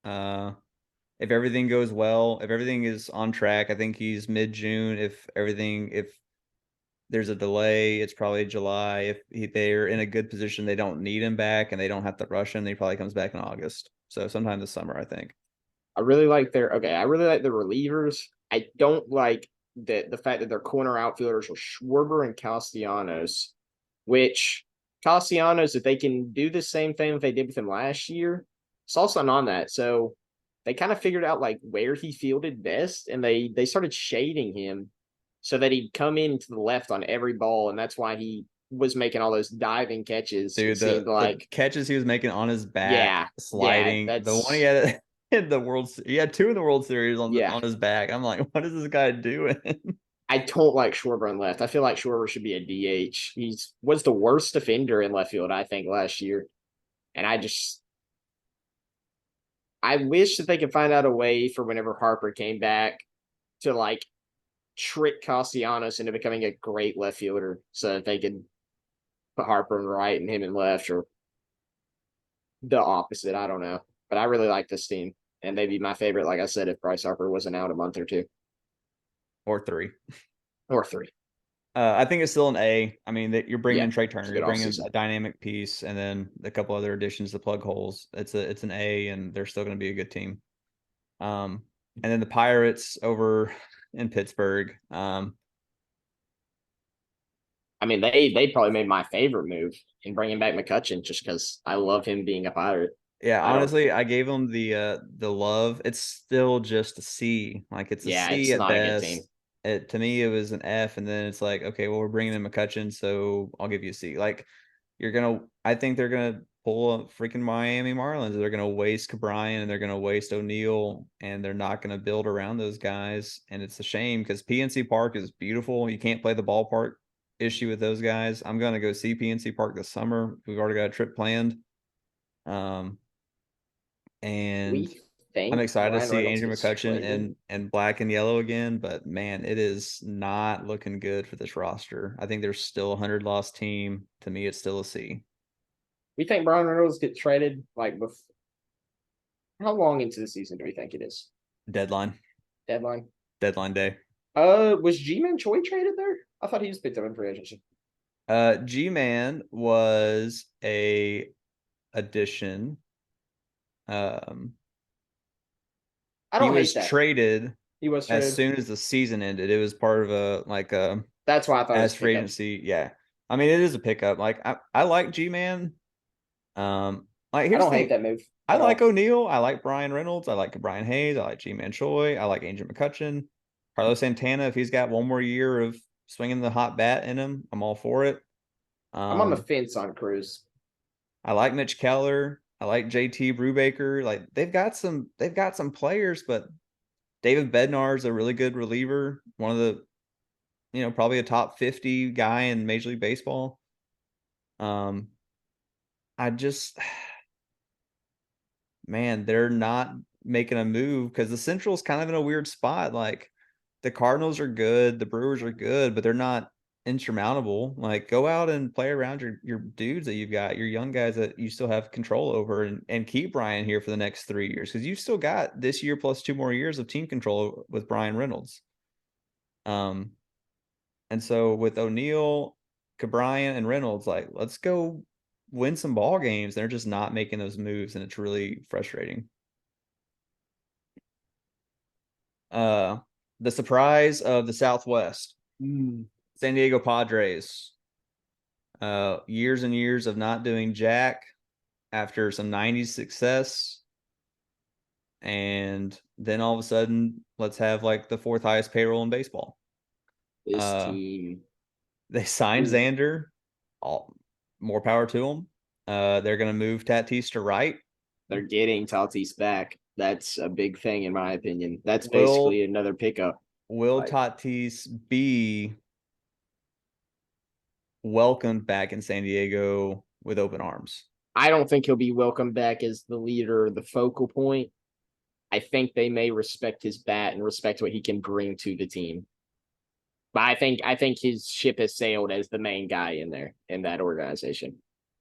If everything goes well, if everything is on track, I think he's mid-June. If there's a delay, it's probably July. If they're in a good position, they don't need him back and they don't have to rush him, he probably comes back in August. So sometime this summer, I think. I really like the relievers. I don't like the fact that their corner outfielders are Schwarber and Castellanos, which Castellanos, if they can do the same thing that they did with him last year, Salsa on that. So they kind of figured out like where he fielded best, and they started shading him so that he'd come in to the left on every ball, and that's why he was making all those diving catches. Dude, it seemed like the catches he was making on his back, sliding. yeah, The one he had in the he had 2 in the World Series on his back. I'm like, what is this guy doing? I don't like Schwarber in left. I feel like Schwarber should be a DH. Was the worst defender in left field, I think, last year. And I wish that they could find out a way for whenever Harper came back to like trick Castellanos into becoming a great left fielder so that they could put Harper in right and him in left, or the opposite. I don't know. But I really like this team. And they'd be my favorite, like I said, if Bryce Harper wasn't out a month or two. Or 3. Or 3. I think it's still an A. I mean, that you're bringing in Trey Turner, you're bringing offseason. a dynamic piece, and then a couple other additions to plug holes. It's an A, and they're still going to be a good team. And then the Pirates over in Pittsburgh. I mean, they probably made my favorite move in bringing back McCutchen just because I love him being a Pirate. Yeah, honestly, I gave him the love. It's still just a C. Like, it's a C it's at not best. a good team. To me, it was an F, and then it's like, okay, well, we're bringing in McCutchen, so I'll give you a C. Like, I think they're gonna pull a freaking Miami Marlins. They're gonna waste Cabrian and they're gonna waste O'Neill, and they're not gonna build around those guys. And it's a shame because PNC Park is beautiful. You can't play the ballpark issue with those guys. I'm gonna go see PNC Park this summer. We've already got a trip planned. And I'm excited to Ryan see Reynolds Andrew gets McCutchen traded. and black and yellow again, but man, it is not looking good for this roster. I think there's still a 100-loss team. To me, it's still a C. We think Brian Reynolds get traded like how long into the season do we think it is? Deadline Deadline. day. Was G-Man Choi traded there? I thought he was picked up in free agency. G-Man was a addition. Um, I he don't hate was that. traded He was as traded. soon as the season ended. It was part of a That's why I thought it was as a free pickup. agency. Yeah. I mean, it is a pickup. Like I like G-Man. Like I here's don't the hate thing. that move I at like all. O'Neal. I like Brian Reynolds. I like Brian Hayes. I like G-Man Choi. I like Andrew McCutcheon. Carlos Santana, if he's got one more year of swinging the hot bat in him, I'm all for it. I'm on the Um, fence on Cruz. I like Mitch Keller. I like JT Brubaker. Like they've got some players, but David Bednar is a really good reliever. One of the, probably a top 50 guy in Major League Baseball. Um, I just, man, they're not making a move because the Central's kind of in a weird spot. Like the Cardinals are good, the Brewers are good, but they're not insurmountable. Like go out and play around your dudes that you've got, your young guys that you still have control over, and keep Brian here for the next 3 years because you've still got this year plus 2 more years of team control with Brian Reynolds. Um, and so with O'Neal, Cabrian, and Reynolds, like let's go win some ball games. They're just not making those moves, and it's really frustrating. Uh, the surprise of the Southwest, San Diego Padres. Years and years of not doing jack after some 90s success. And then all of a sudden, let's have like the fourth highest payroll in baseball. This Uh, team. they signed Ooh, Xander. All more power to them. They're going to move Tatis to right. they're getting Tatis back. That's a big thing in my opinion. That's Will basically another pickup. Will Like Tatis be welcomed back in San Diego with open arms? I don't think he'll be welcomed back as the leader, the focal point. I think they may respect his bat and respect what he can bring to the team. But I think his ship has sailed as the main guy in there in that organization.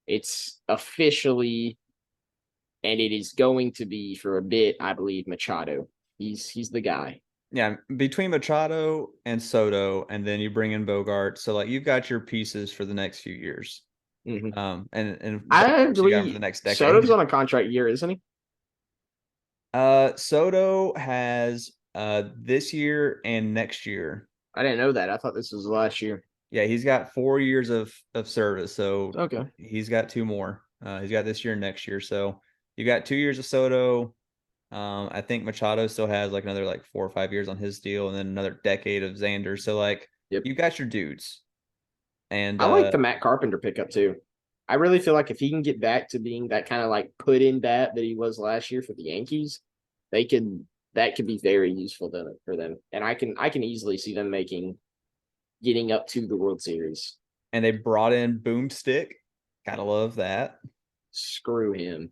It's officially and it is going to be for a bit, I believe, Machado. He's the guy. Yeah, between Machado and Soto, and then you bring in Bogart. So like you've got your pieces for the next few years. Mm-hmm. And I Bogarts you got him for the agree. next Soto's decade. on a contract year, isn't he? Soto has this year and next year. I didn't know that. I thought this was last year. Yeah, he's got 4 years of service, so Okay. he's got two more. He's got this year and next year. So you got 2 years of Soto. I think Machado still has like another like 4 or 5 years on his deal, and then another decade of Xander. So like Yep. you got your dudes, and I like the Matt Carpenter pickup too. I really feel like if he can get back to being that kind of like put in bat that he was last year for the Yankees, they could that could be very useful for them. And I can easily see them getting up to the World Series. they brought in Boomstick. Gotta love that. Screw him.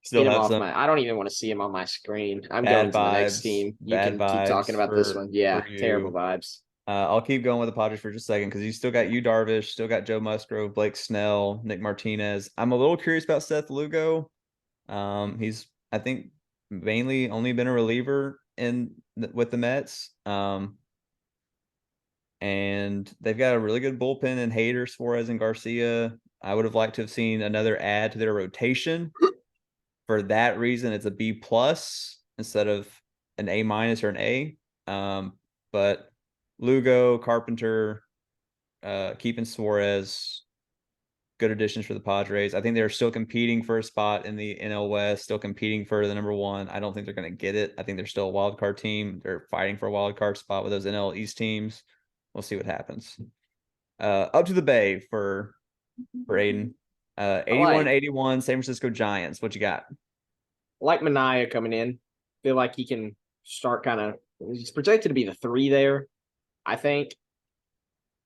Still Get him have off some my. I don't even want to see him on my screen. I'm going to the next team. You bad can keep talking vibes about this one. Yeah, for terrible you. vibes. I'll keep going with the Padres for just a second because you still got you Darvish, still got Joe Musgrove, Blake Snell, Nick Martinez. I'm a little curious about Seth Lugo. He's I think mainly only been a reliever with the Mets. And they've got a really good bullpen in Hader, Suarez, and Garcia. I would have liked to have seen another add to their rotation. For that reason, it's a B plus instead of an A minus or an A. But Lugo, Carpenter, keeping Suarez, good additions for the Padres. I think they're still competing for a spot in the NL West, still competing for the number one. I don't think they're going to get it. I think they're still a wild card team. They're fighting for a wild card spot with those NL East teams. We'll see what happens. Up to the Bay for Aden. I 81 like 81 San Francisco Giants. What you got? Mania coming in. Feel like he can start kind of. He's projected to be the three there. I think.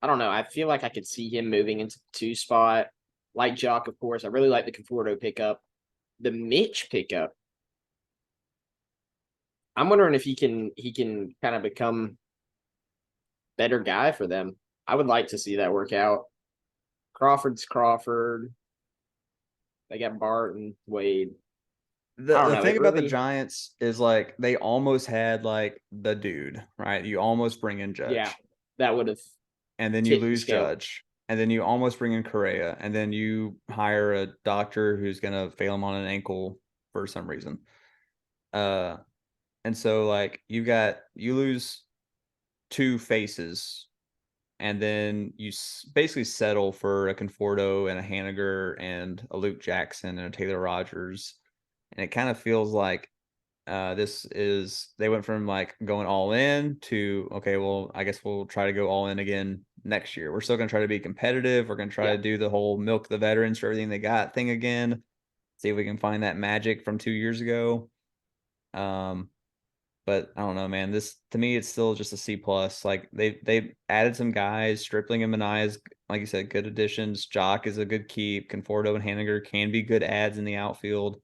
I don't know. I feel like I could see him moving into the two spot. Like Jock, of course. I really like the Conforto pickup. The Mitch pickup. I'm wondering if he can kind of become better guy for them. I would like to see that work out. Crawford's Crawford. They got Bart and Wade. I don't The know. thing It about the really, Giants is like they almost had like the dude, right? You almost bring in yeah, Judge. that would have. and then you Tip the lose scale. Judge, and then you almost bring in Correa, and then you hire a doctor who's gonna fail him on an ankle for some reason. And so like you lose two faces, and then you basically settle for a Conforto and a Haniger and a Luke Jackson and a Taylor Rogers, and it kind of feels like they went from like going all in to, okay, well, I guess we'll try to go all in again next year. We're still going to try to be competitive. We're going to try Yeah. to do the whole milk the veterans for everything they got thing again. See if we can find that magic from 2 years ago. But I don't know, man. This to me, it's still just a C plus. Like they added some guys. Stripling and Manai is, like you said, good additions. Jock is a good keep. Conforto and Haniger can be good adds in the outfield.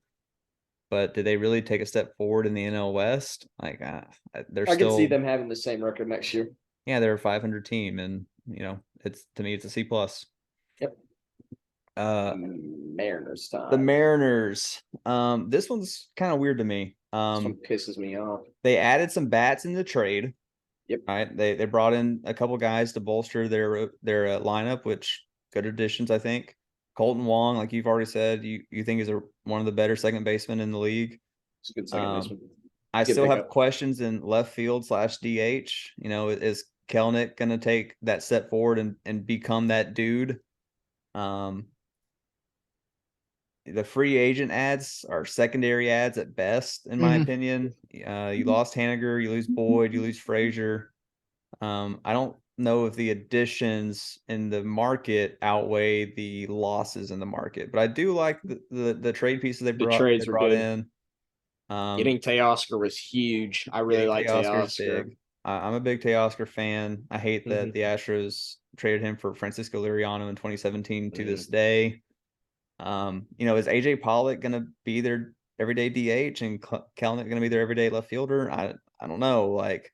But did they really take a step forward in the NL West? Like they're I can see still, them having the same record next year. yeah, they're a 500 team, and it's, to me, it's a C plus. Yep. Uh, Mariners the time. Mariners. This one's kind of weird to me. This one pisses me off. They added some bats in the trade. Yep. Right. They brought in a couple guys to bolster their lineup, which good additions, I think. Colton Wong, like you've already said, you think is one of the better second basemen in the league. It's a good second baseman. I Good still have pickup. questions in left field / DH. Is Kelnick going to take that step forward and become that dude? The free agent ads are secondary ads at best, in my opinion. You lost Haniger, you lose Boyd, you lose Frazier. I don't know if the additions in the market outweigh the losses in the market, but I do like the trade pieces they The brought trades were good. in. Getting Teoscar was huge. I really like Teoscar's Teoscar. big. I'm a big Teoscar fan. I hate that the Astros traded him for Francisco Liriano in 2017 to this day. Is AJ Pollock going to be their everyday DH and Kelnick going to be their everyday left fielder? I don't know. Like,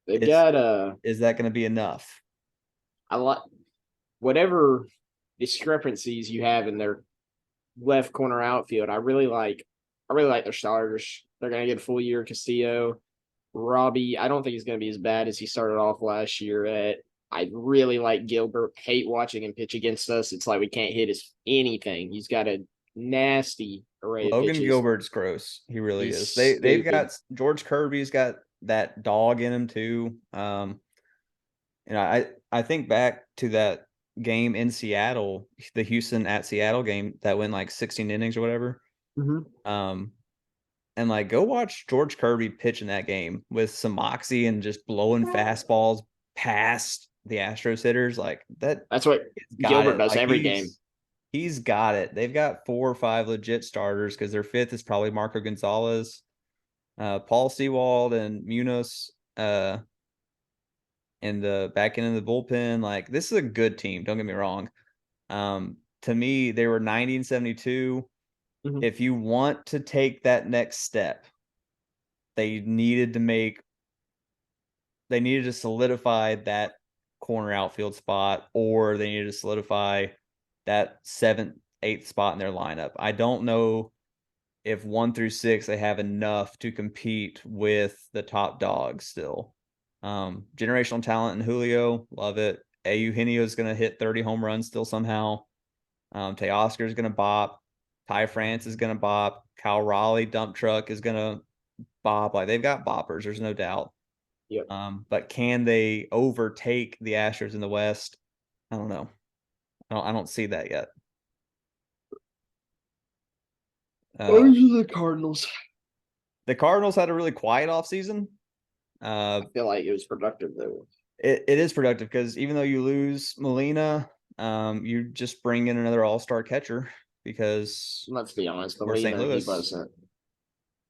They've got is that going to be enough? I like whatever discrepancies you have in their left corner outfield. I really like their starters. They're gonna get a full year Castillo. Robbie, I don't think he's gonna be as bad as he started off last year at. I really like Gilbert. Hate watching him pitch against us. It's like we can't hit his anything. He's got a nasty array of Logan pitches. Gilbert's gross. He really He's is. They've stupid. got George Kirby's got that dog in him too. I think back to that game in Seattle, the Houston at Seattle game that went like 16 innings or whatever. And like go watch George Kirby pitch in that game with some moxie and just blowing fastballs past the Astros hitters. Like That's what Gilbert does every game. He's got it. They've got 4 or 5 legit starters because their 5th is probably Marco Gonzalez, Paul Sewald, and Munoz in the back end of the bullpen. Like, this is a good team. Don't get me wrong. To me, they were 90 and 72. If you want to take that next step, they needed to solidify that corner outfield spot, or they needed to solidify that 7th, 8th spot in their lineup. I don't know if 1 through 6 they have enough to compete with the top dogs still. Generational talent in Julio, love it. Eugenio is going to hit 30 home runs still somehow. Teoscar is going to bop. Ty France is going to bop. Kyle Raleigh, dump truck, is going to bop. Like, they've got boppers, there's no doubt. Yep. But can they overtake the Astros in the West? I don't know. I don't see that yet. The Cardinals. The Cardinals had a really quiet offseason. I feel like it was productive though. It is productive because even though you lose Molina, you just bring in another all-star catcher because Let's be honest, we're St. Molina, he Louis. wasn't.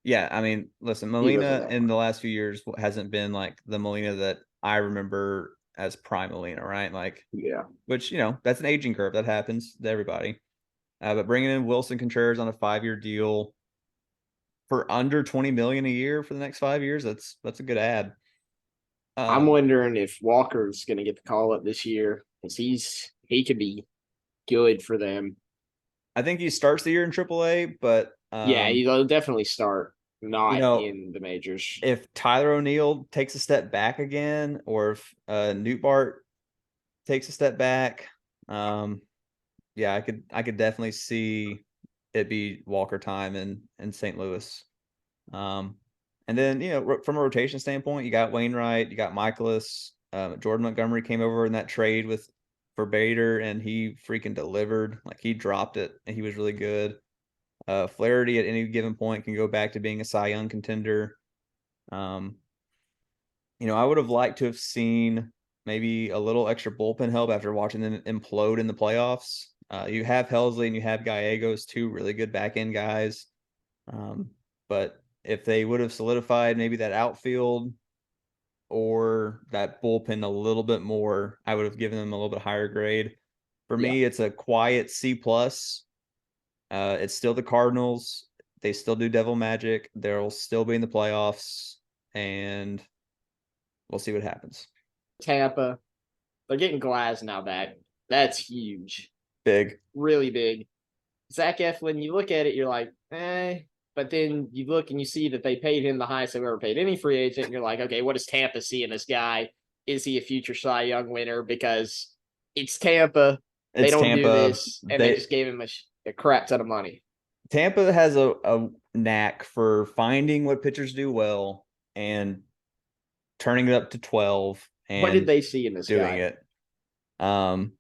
Yeah, I mean, listen, Molina in the last few years hasn't been like the Molina that I remember as prime Molina, right? Like, yeah, which, that's an aging curve that happens to everybody. But bringing in Wilson Contreras on a 5-year deal for under 20 million a year for the next 5 years, that's a good ad. I'm wondering if Walker's going to get the call up this year because he could be good for them. I think he starts the year in AAA, but yeah, he'll definitely start. not know, in the majors. if Tyler O'Neill takes a step back again, or if Newt Bart takes a step back, yeah, I could definitely see it be Walker time in St. Louis. And then from a rotation standpoint, you got Wainwright, you got Michaelis, Jordan Montgomery came over in that trade for Bader, and he freaking delivered. Like he dropped it, and he was really good. Flaherty at any given point can go back to being a Cy Young contender. I would have liked to have seen maybe a little extra bullpen help after watching them implode in the playoffs. You have Helsley and you have Gallegos, two really good back end guys. But if they would have solidified maybe that outfield or that bullpen a little bit more, I would have given them a little bit higher grade. For Yeah. me, it's a quiet C plus. It's still the Cardinals. They still do devil magic. They'll still be in the playoffs, and we'll see what happens. Tampa, they're getting Glass now back. That's huge. Big. Really big. Zach Eflin, you look at it, you're like, eh. But then you look and you see that they paid him the highest they've ever paid any free agent. And you're like, okay, what does Tampa see in this guy? Is he a future Cy Young winner? Because it's Tampa. They It's don't do Tampa. this. And they just gave him a crap ton of money. Tampa has a knack for finding what pitchers do well and turning it up to 12 What did and they see in this doing guy? it. I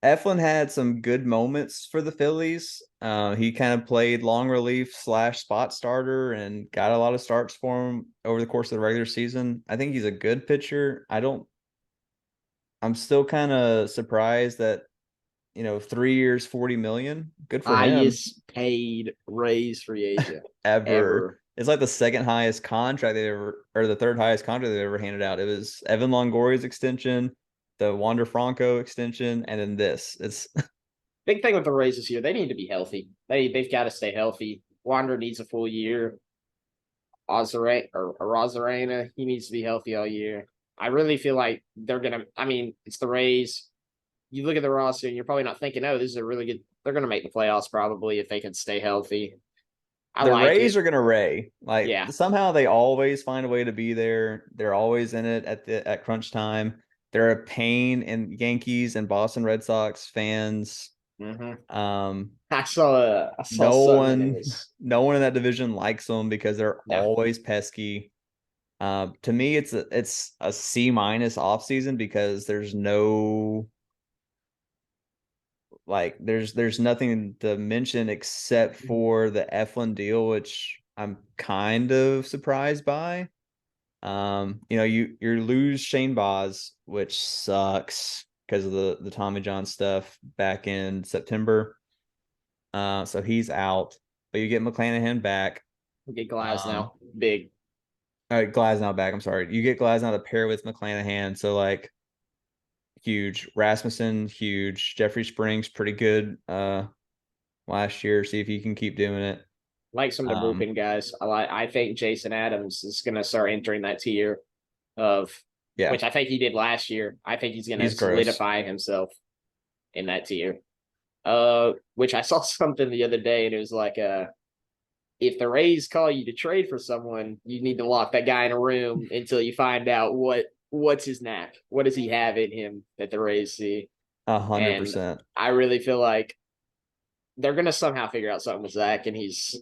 Eflin had some good moments for the Phillies. He kind of played long relief / spot starter and got a lot of starts for him over the course of the regular season. I think he's a good pitcher. I'm still kind of surprised that 3 years, 40 million. Good for him. Highest paid Rays free agent Ever. ever. It's like the second highest contract they ever, or the third highest contract they ever handed out. It was Evan Longoria's extension, the Wander Franco extension, and then this. It's Big thing with the Rays this year, they need to be healthy. They've got to stay healthy. Wander needs a full year. Rosarena, he needs to be healthy all year. I really feel like they're gonna. I mean, it's the Rays. You look at the roster, and you're probably not thinking, "Oh, this is a really good." They're gonna make the playoffs probably if they can stay healthy. I the like Rays it. are gonna Ray. Like Yeah. somehow they always find a way to be there. They're always in it at crunch time. They're a pain in Yankees and Boston Red Sox fans. Mm-hmm. Um, I saw no something and it one, was no one in that division likes them because they're no. always pesky. To me, it's a C minus off season because there's no there's nothing to mention except for the Eflin deal, which I'm kind of surprised by. You lose Shane Baz, which sucks because of the Tommy John stuff back in September. So he's out, but you get McClanahan back. Get Glass Um, now. Big. Glasnow back. I'm sorry. You get Glasnow to pair with McClanahan, so like huge. Rasmussen, huge. Jeffrey Springs, pretty good. Last year. See if he can keep doing it. Like some of the bullpen guys. I think Jason Adams is gonna start entering that tier of Yeah, which I think he did last year. I think he's gonna he's gross. solidify himself in that tier. Which I saw something the other day, and it was like, if the Rays call you to trade for someone, you need to lock that guy in a room until you find out what's his knack. What does he have in him that the Rays see? And 100%. I really feel like they're gonna somehow figure out something with Zach, and he's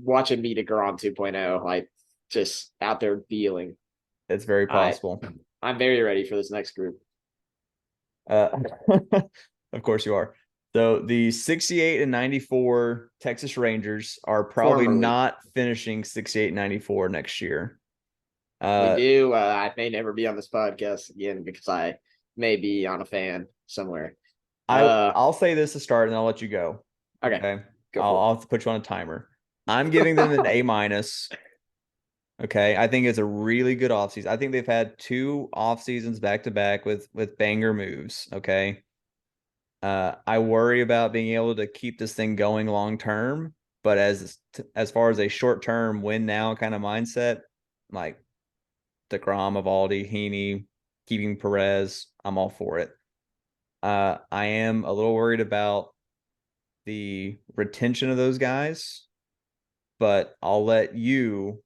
watching me to Grom 2.0, like just out there dealing. It's very I possible. I'm very ready for this next group. Uh, of course you are. So the 68 and 94 Texas Rangers are probably Formerly, not finishing 68 and 94 next year. we do. I may never be on this podcast again because I may be on a fan somewhere. I'll say this to start and I'll let you go. Okay, Okay. go I'll for have to put you on a timer. I'm giving them an A minus. Okay. I think it's a really good offseason. I think they've had 2 off seasons back to back with banger moves. Okay. I worry about being able to keep this thing going long term, but as far as a short term win now kind of mindset, like DeGrom, Evaldi, Heaney, keeping Perez, I'm all for it. I am a little worried about the retention of those guys, but I'll let you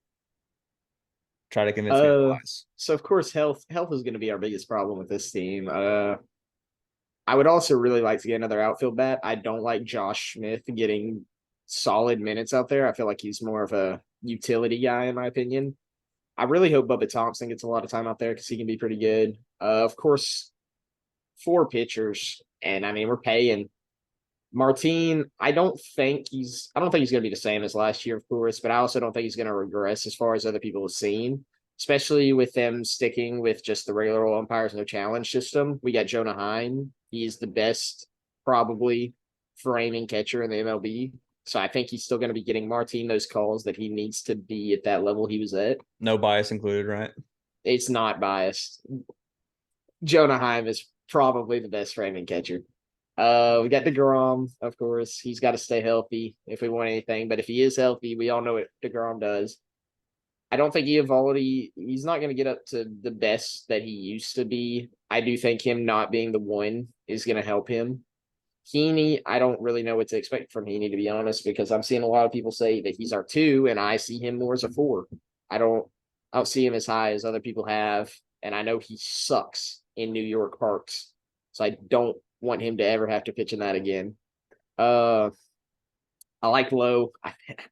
try to convince me otherwise. So of course health is going to be our biggest problem with this team. I would also really like to get another outfield bat. I don't like Josh Smith getting solid minutes out there. I feel like he's more of a utility guy in my opinion. I really hope Bubba Thompson gets a lot of time out there because he can be pretty good. Of course, 4 pitchers, and I mean we're paying Martin. I don't think he's going to be the same as last year, of course, but I also don't think he's going to regress as far as other people have seen, especially with them sticking with just the regular old umpires no challenge system. We got Jonah Heim. He's the best probably framing catcher in the MLB. So I think he's still going to be getting Martin those calls that he needs to be at that level he was at. No bias included, right? It's not biased. Jonah Heim is probably the best framing catcher. We got DeGrom, of course. He's got to stay healthy if we want anything. But if he is healthy, we all know what DeGrom does. I don't think he's not going to get up to the best that he used to be. I do think him not being the one is going to help him. Heaney, I don't really know what to expect from Heaney, to be honest, because I'm seeing a lot of people say that he's our 2, and I see him more as a 4. I don't see him as high as other people have, and I know he sucks in New York parks. So I don't want him to ever have to pitch in that again. I like Lowe.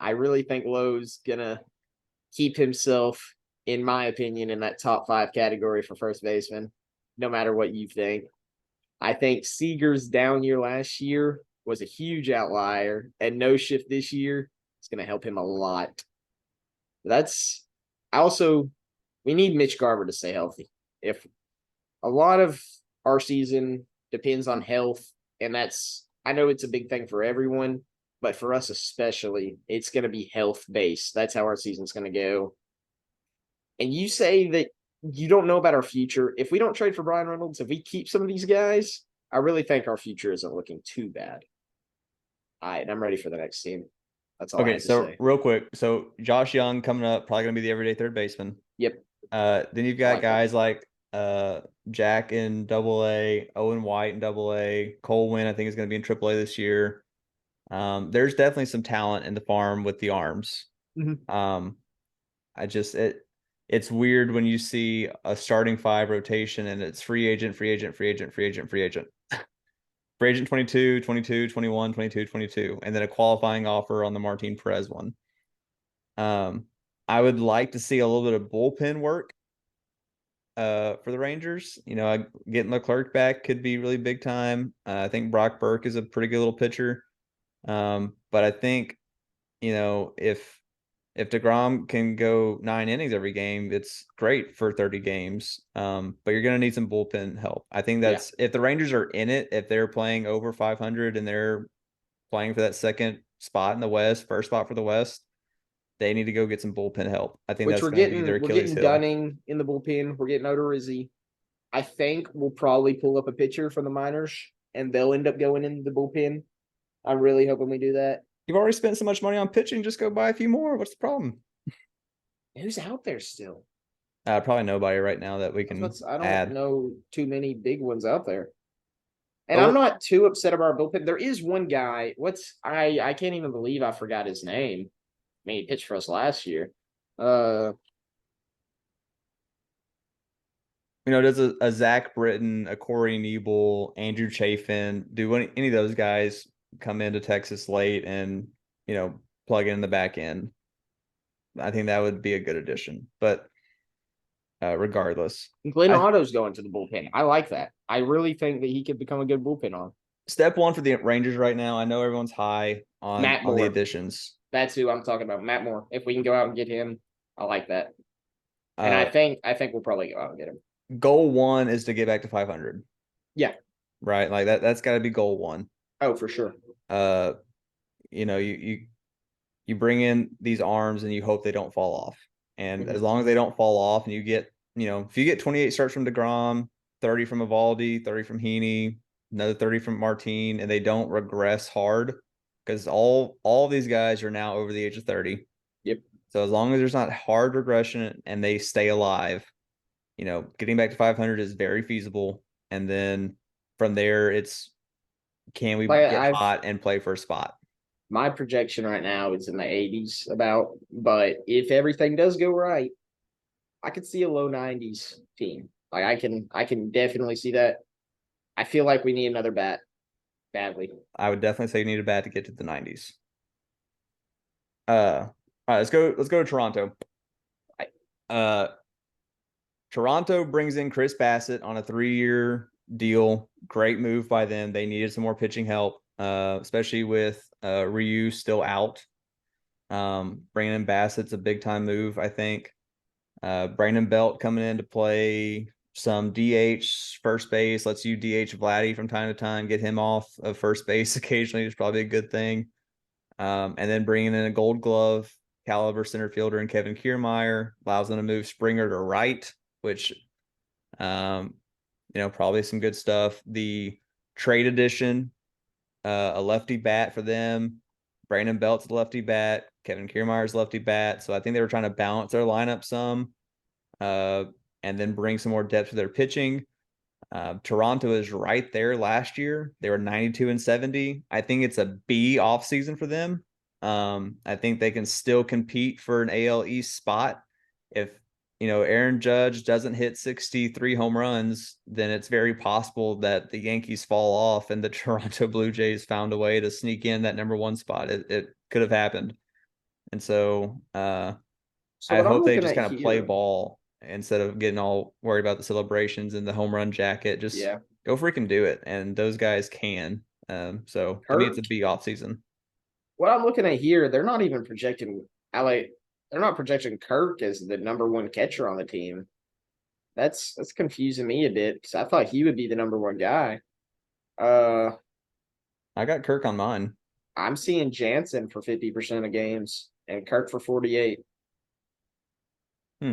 I really think Lowe's gonna keep himself, in my opinion, in that top 5 category for first baseman, no matter what you think. I think Seager's down year last year was a huge outlier, and no shift this year is going to help him a lot. We need Mitch Garver to stay healthy. If a lot of our season depends on health, and I know it's a big thing for everyone, but for us especially, it's going to be health based. That's how our season's going to go. And you say that you don't know about our future. If we don't trade for Brian Reynolds, if we keep some of these guys, I really think our future isn't looking too bad. All right, I'm ready for the next team. That's all I Okay, have to so say. real quick, so Josh Young coming up, probably gonna be the everyday third baseman. Yep. Then you've got guys like Jack in AA, Owen White in AA, Cole Winn, I think is gonna be in AAA this year. There's definitely some talent in the farm with the arms. Mhm. It's weird when you see a starting 5 rotation and it's free agent, free agent, free agent, free agent, free agent. Free agent 22, 22, 21, 22, 22, and then a qualifying offer on the Martin Perez one. I would like to see a little bit of bullpen work for the Rangers. Getting Leclerc back could be really big time. I think Brock Burke is a pretty good little pitcher. But I think, if DeGrom can go 9 innings every game, it's great for 30 games. But you're going to need some bullpen help. I think that's if the Rangers are in it, if they're playing over 500 and they're playing for that second spot in the West, first spot for the West, they need to go get some bullpen help. I think Which that's going to be their we're Achilles getting heel. Dunning in the bullpen. We're getting Odorizzi. I think we'll probably pull up a pitcher from the minors, and they'll end up going into the bullpen. I'm really hoping we do that. You've already spent so much money on pitching. Just go buy a few more. What's the problem? Who's out there still? Probably nobody right now that we can I don't add. know too many big ones out there. And I'm not too upset about our bullpen. There is one guy. I can't even believe I forgot his name. I mean, he pitched for us last year. Does a Zach Britton, a Corey Nebel, Andrew Chafin, do any of those guys come into Texas late and, plug in the back end? I think that would be a good addition. But regardless, Glenn Otto's going to the bullpen. I like that. I really think that he could become a good bullpen arm. Step one for the Rangers right now. I know everyone's high on the additions. That's who I'm talking about, Matt Moore. If we can go out and get him, I like that. And I think we'll probably go out and get him. Goal 1 is to get back to 500. Yeah. Right. Like that's got to be goal 1. Oh, for sure. You bring in these arms and you hope they don't fall off. And as long as they don't fall off, and you get, if you get 28 starts from DeGrom, 30 from Evaldi, 30 from Heaney, another 30 from Martin, and they don't regress hard, because all these guys are now over the age of 30. Yep. So as long as there's not hard regression and they stay alive, getting back to 500 is very feasible. And then from there, it's can we Like get I've hot and play for a spot? my projection right now is in the 80s about, but if everything does go right, I could see a low 90s team. Like I can definitely see that. I feel like we need another bat badly. I would definitely say you need a bat to get to the 90s. All right, let's go to Toronto. I, Uh, Toronto brings in Chris Bassett on a 3-year deal. Great move by them. They needed some more pitching help, especially with Ryu still out. Bringing in Bassett's a big time move, I think. Brandon Belt coming in to play some DH first base. Lets you DH Vladdy from time to time, get him off of first base occasionally is probably a good thing. And then bringing in a Gold Glove caliber center fielder and Kevin Kiermaier allows them to move Springer to right, which um, probably some good stuff. The trade edition, a lefty bat for them. Brandon Belt's a lefty bat. Kevin Kiermaier's lefty bat. So I think they were trying to balance their lineup some, and then bring some more depth to their pitching. Toronto is right there last year. They were 92 and 70. I think it's a B off season for them. I think they can still compete for an AL East spot. If Aaron Judge doesn't hit 63 home runs, then it's very possible that the Yankees fall off and the Toronto Blue Jays found a way to sneak in that number 1 spot. It could have happened. And so so I what I'm hope they looking just at kind of play here, ball instead of getting all worried about the celebrations and the home run jacket. Just yeah, go freaking do it. And those guys can. So to me, it's a Kirk. B off season. What I'm looking at here, they're not even projecting LA. They're not projecting Kirk as the number one catcher on the team. That's confusing me a bit because I thought he would be the number one guy. Uh, I got Kirk on mine. I'm seeing Jansen for 50% of games and Kirk for 48. Hmm.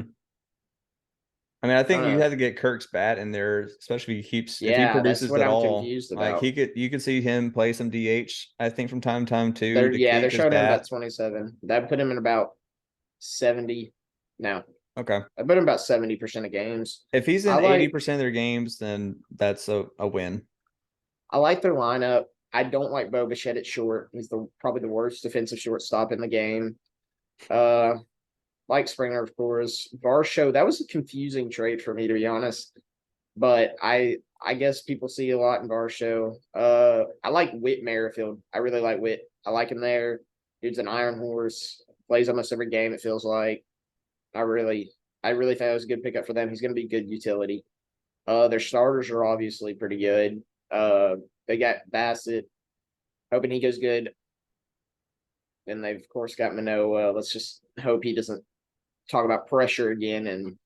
I mean, I I don't think you know. have to get Kirk's bat in there, especially if he Yeah, that's produces what at I'm all. confused Like about. you could see him play some DH, I think, from time to time too, to They're keep his showing him about bat. 27. That put him in about 70. No, Okay. I put him about 70% of games. If he's I in like 80% of their games, then that's a win. I like their lineup. I don't like Bo Bichette at short. He's probably the worst defensive shortstop in the game. Uh, like Springer, of course. Varsho, that was a confusing trade for me, to be honest. But I guess people see a lot in Varsho. I like Whit Merrifield. I really like Whit. I like him there. Dude's an iron horse. Plays almost every game, it feels like. I really I really thought it was a good pickup for them. He's gonna be good utility. Their starters are obviously pretty good. They got Bassett, hoping he goes good. And they've of course got Manoa. Let's just hope he doesn't talk about pressure again and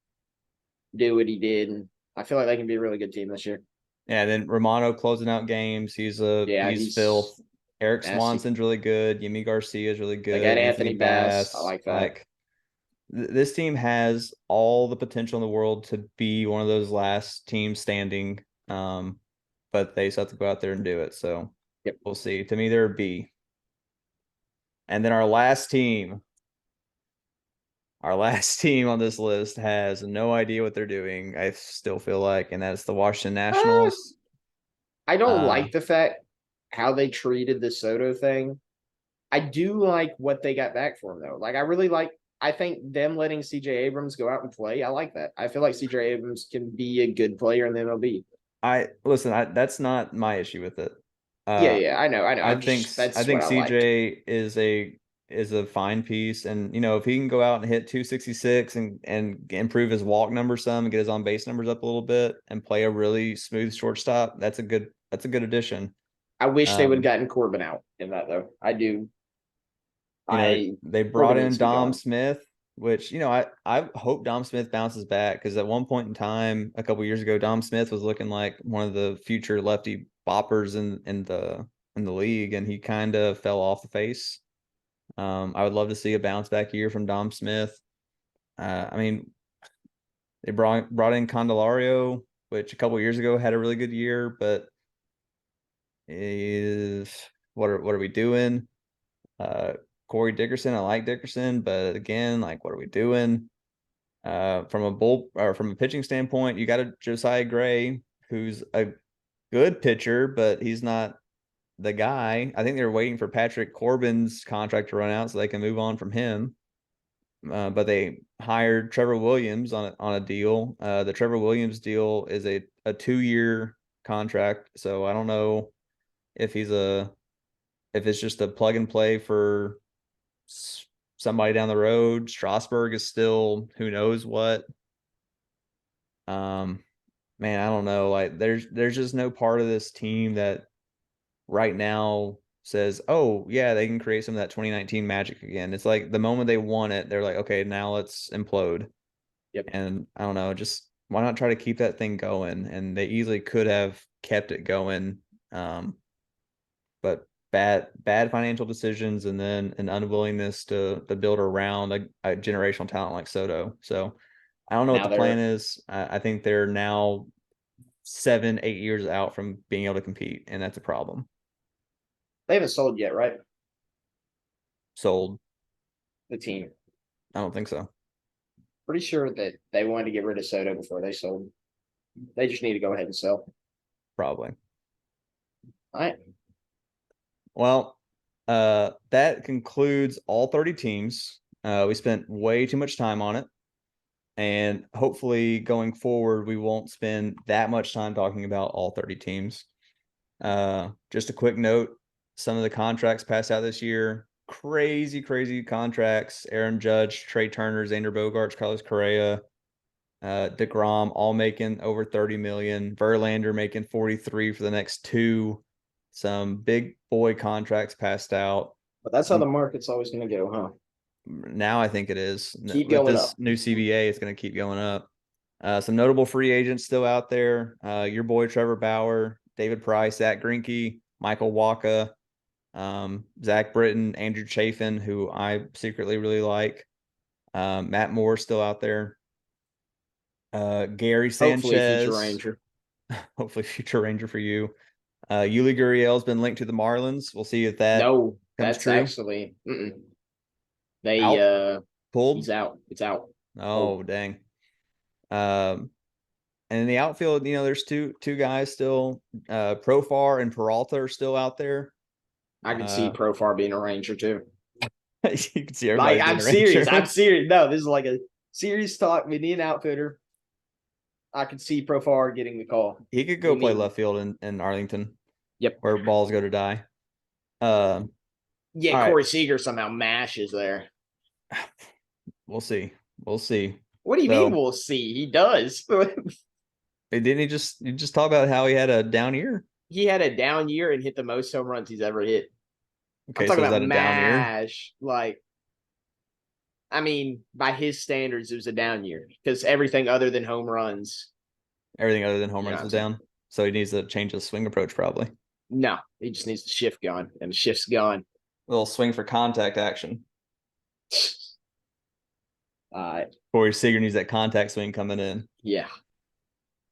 do what he did. And I feel like they can be a really good team this year. Yeah, then Romano closing out games. Yeah, He's he's filth. Eric nasty. Swanson's really good. Yimi Garcia is really They good. got Anthony Anthony Bass. I Bass. like that. Like this team has all the potential in the world to be one of those last teams standing. But they still have to go out there and do it. So Yep. we'll see. To me, they're a B. And then our last team on this list has no idea what they're doing. I still feel like, and that's the Washington Uh, Nationals. I don't Uh, like the fact how they treated the Soto thing. I do like what they got back for him though. Like I really like. I think them letting CJ Abrams go out and play. I like that. I feel like CJ Abrams can be a good player in the MLB. I listen. That's not my issue with it. Yeah, Uh, yeah, I know, I know. I That's what think I liked. CJ is a fine piece, and if he can go out and hit 266 and improve his walk number some and get his on base numbers up a little bit and play a really smooth shortstop, that's a good addition. I wish they would have Um, gotten Corbin out in that though. I do. I they brought Corbin in needs to be Dom gone. Smith, which I hope Dom Smith bounces back because at one point in time, a couple years ago, Dom Smith was looking like one of the future lefty boppers in the league, and he kind of fell off the face. I would love to see a bounce back year from Dom Smith. I mean, they brought in Candelario, which a couple years ago had a really good year, but is what are we doing? Uh, Corey Dickerson, I like Dickerson, but again, like what are we doing? From a pitching standpoint, you got a Josiah Gray, who's a good pitcher, but he's not the guy. I think they're waiting for Patrick Corbin's contract to run out so they can move on from him. But they hired Trevor Williams on a deal. The Trevor Williams deal is a 2-year contract, so I don't know if if it's just a plug and play for somebody down the road. Strasburg is still who knows what. Man, I don't know. Like there's just no part of this team that right now says, "Oh, yeah, they can create some of that 2019 magic again." It's like the moment they won it, they're like, "Okay, now let's implode." Yep. And I don't know, just why not try to keep that thing going? And they easily could have kept it going. But bad financial decisions and then an unwillingness to build around a generational talent like Soto. So I don't know what Now the plan they're is. I think they're now 7-8 years out from being able to compete, and that's a problem. they haven't sold yet, right? Sold. The team. I don't think so. Pretty sure that they wanted to get rid of Soto before they sold. They just need to go ahead and sell. Probably. All right. Well, that concludes all 30 teams. We spent way too much time on it. And hopefully going forward, we won't spend that much time talking about all 30 teams. Just a quick note, some of the contracts passed out this year. Crazy contracts. Aaron Judge, Trey Turner, Xander Bogaerts, Carlos Correa, DeGrom, all making over 30 million. Verlander making 43 for the next 2. Some big boy contracts passed out. But that's how the market's always going to go, huh? Now I think it is. Keep With going this up. new CBA, it's going to keep going up. Some notable free agents still out there. Your boy Trevor Bauer, David Price, Zach Greinke, Michael Wacha, Zach Britton, Andrew Chafin, who I secretly really like. Matt Moore still out there. Gary Hopefully, future Sanchez, Ranger. hopefully future Ranger for you. Yuli Gurriel's been linked to the Marlins. We'll see if that No, comes that's true. actually they Out, he's pulled. out. It's out. Oh, dang. And in the outfield, there's two guys still. Profar and Peralta are still out there. I can see Profar being a Ranger too. You can see everybody Like being I'm a serious. Ranger. I'm serious. No, this is like a serious talk. We need an outfitter. I can see Profar getting the call. He could go We play need- left field in Arlington. Yep. Where balls go to die. All Yeah, right. Corey Seager somehow mashes there. We'll see. We'll see. What do you mean we'll see? He does. Didn't he just talk about how he had a down year? He had a down year and hit the most home runs he's ever hit. I'm Okay, talking so is about that a down year? mash. Like, I mean, by his standards, it was a down year because everything other than home runs. Everything other than home You know runs what was I'm saying? down. So he needs to change his swing approach probably. No, he just needs the shift going, and the shift's gone. A little swing for contact action. Corey Seager needs that contact swing coming in. Yeah.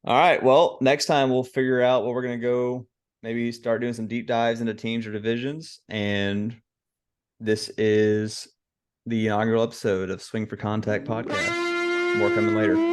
All right. Well, next time we'll figure out what we're going to go, maybe start doing some deep dives into teams or divisions. And this is the inaugural episode of Swing for Contact podcast. More coming later.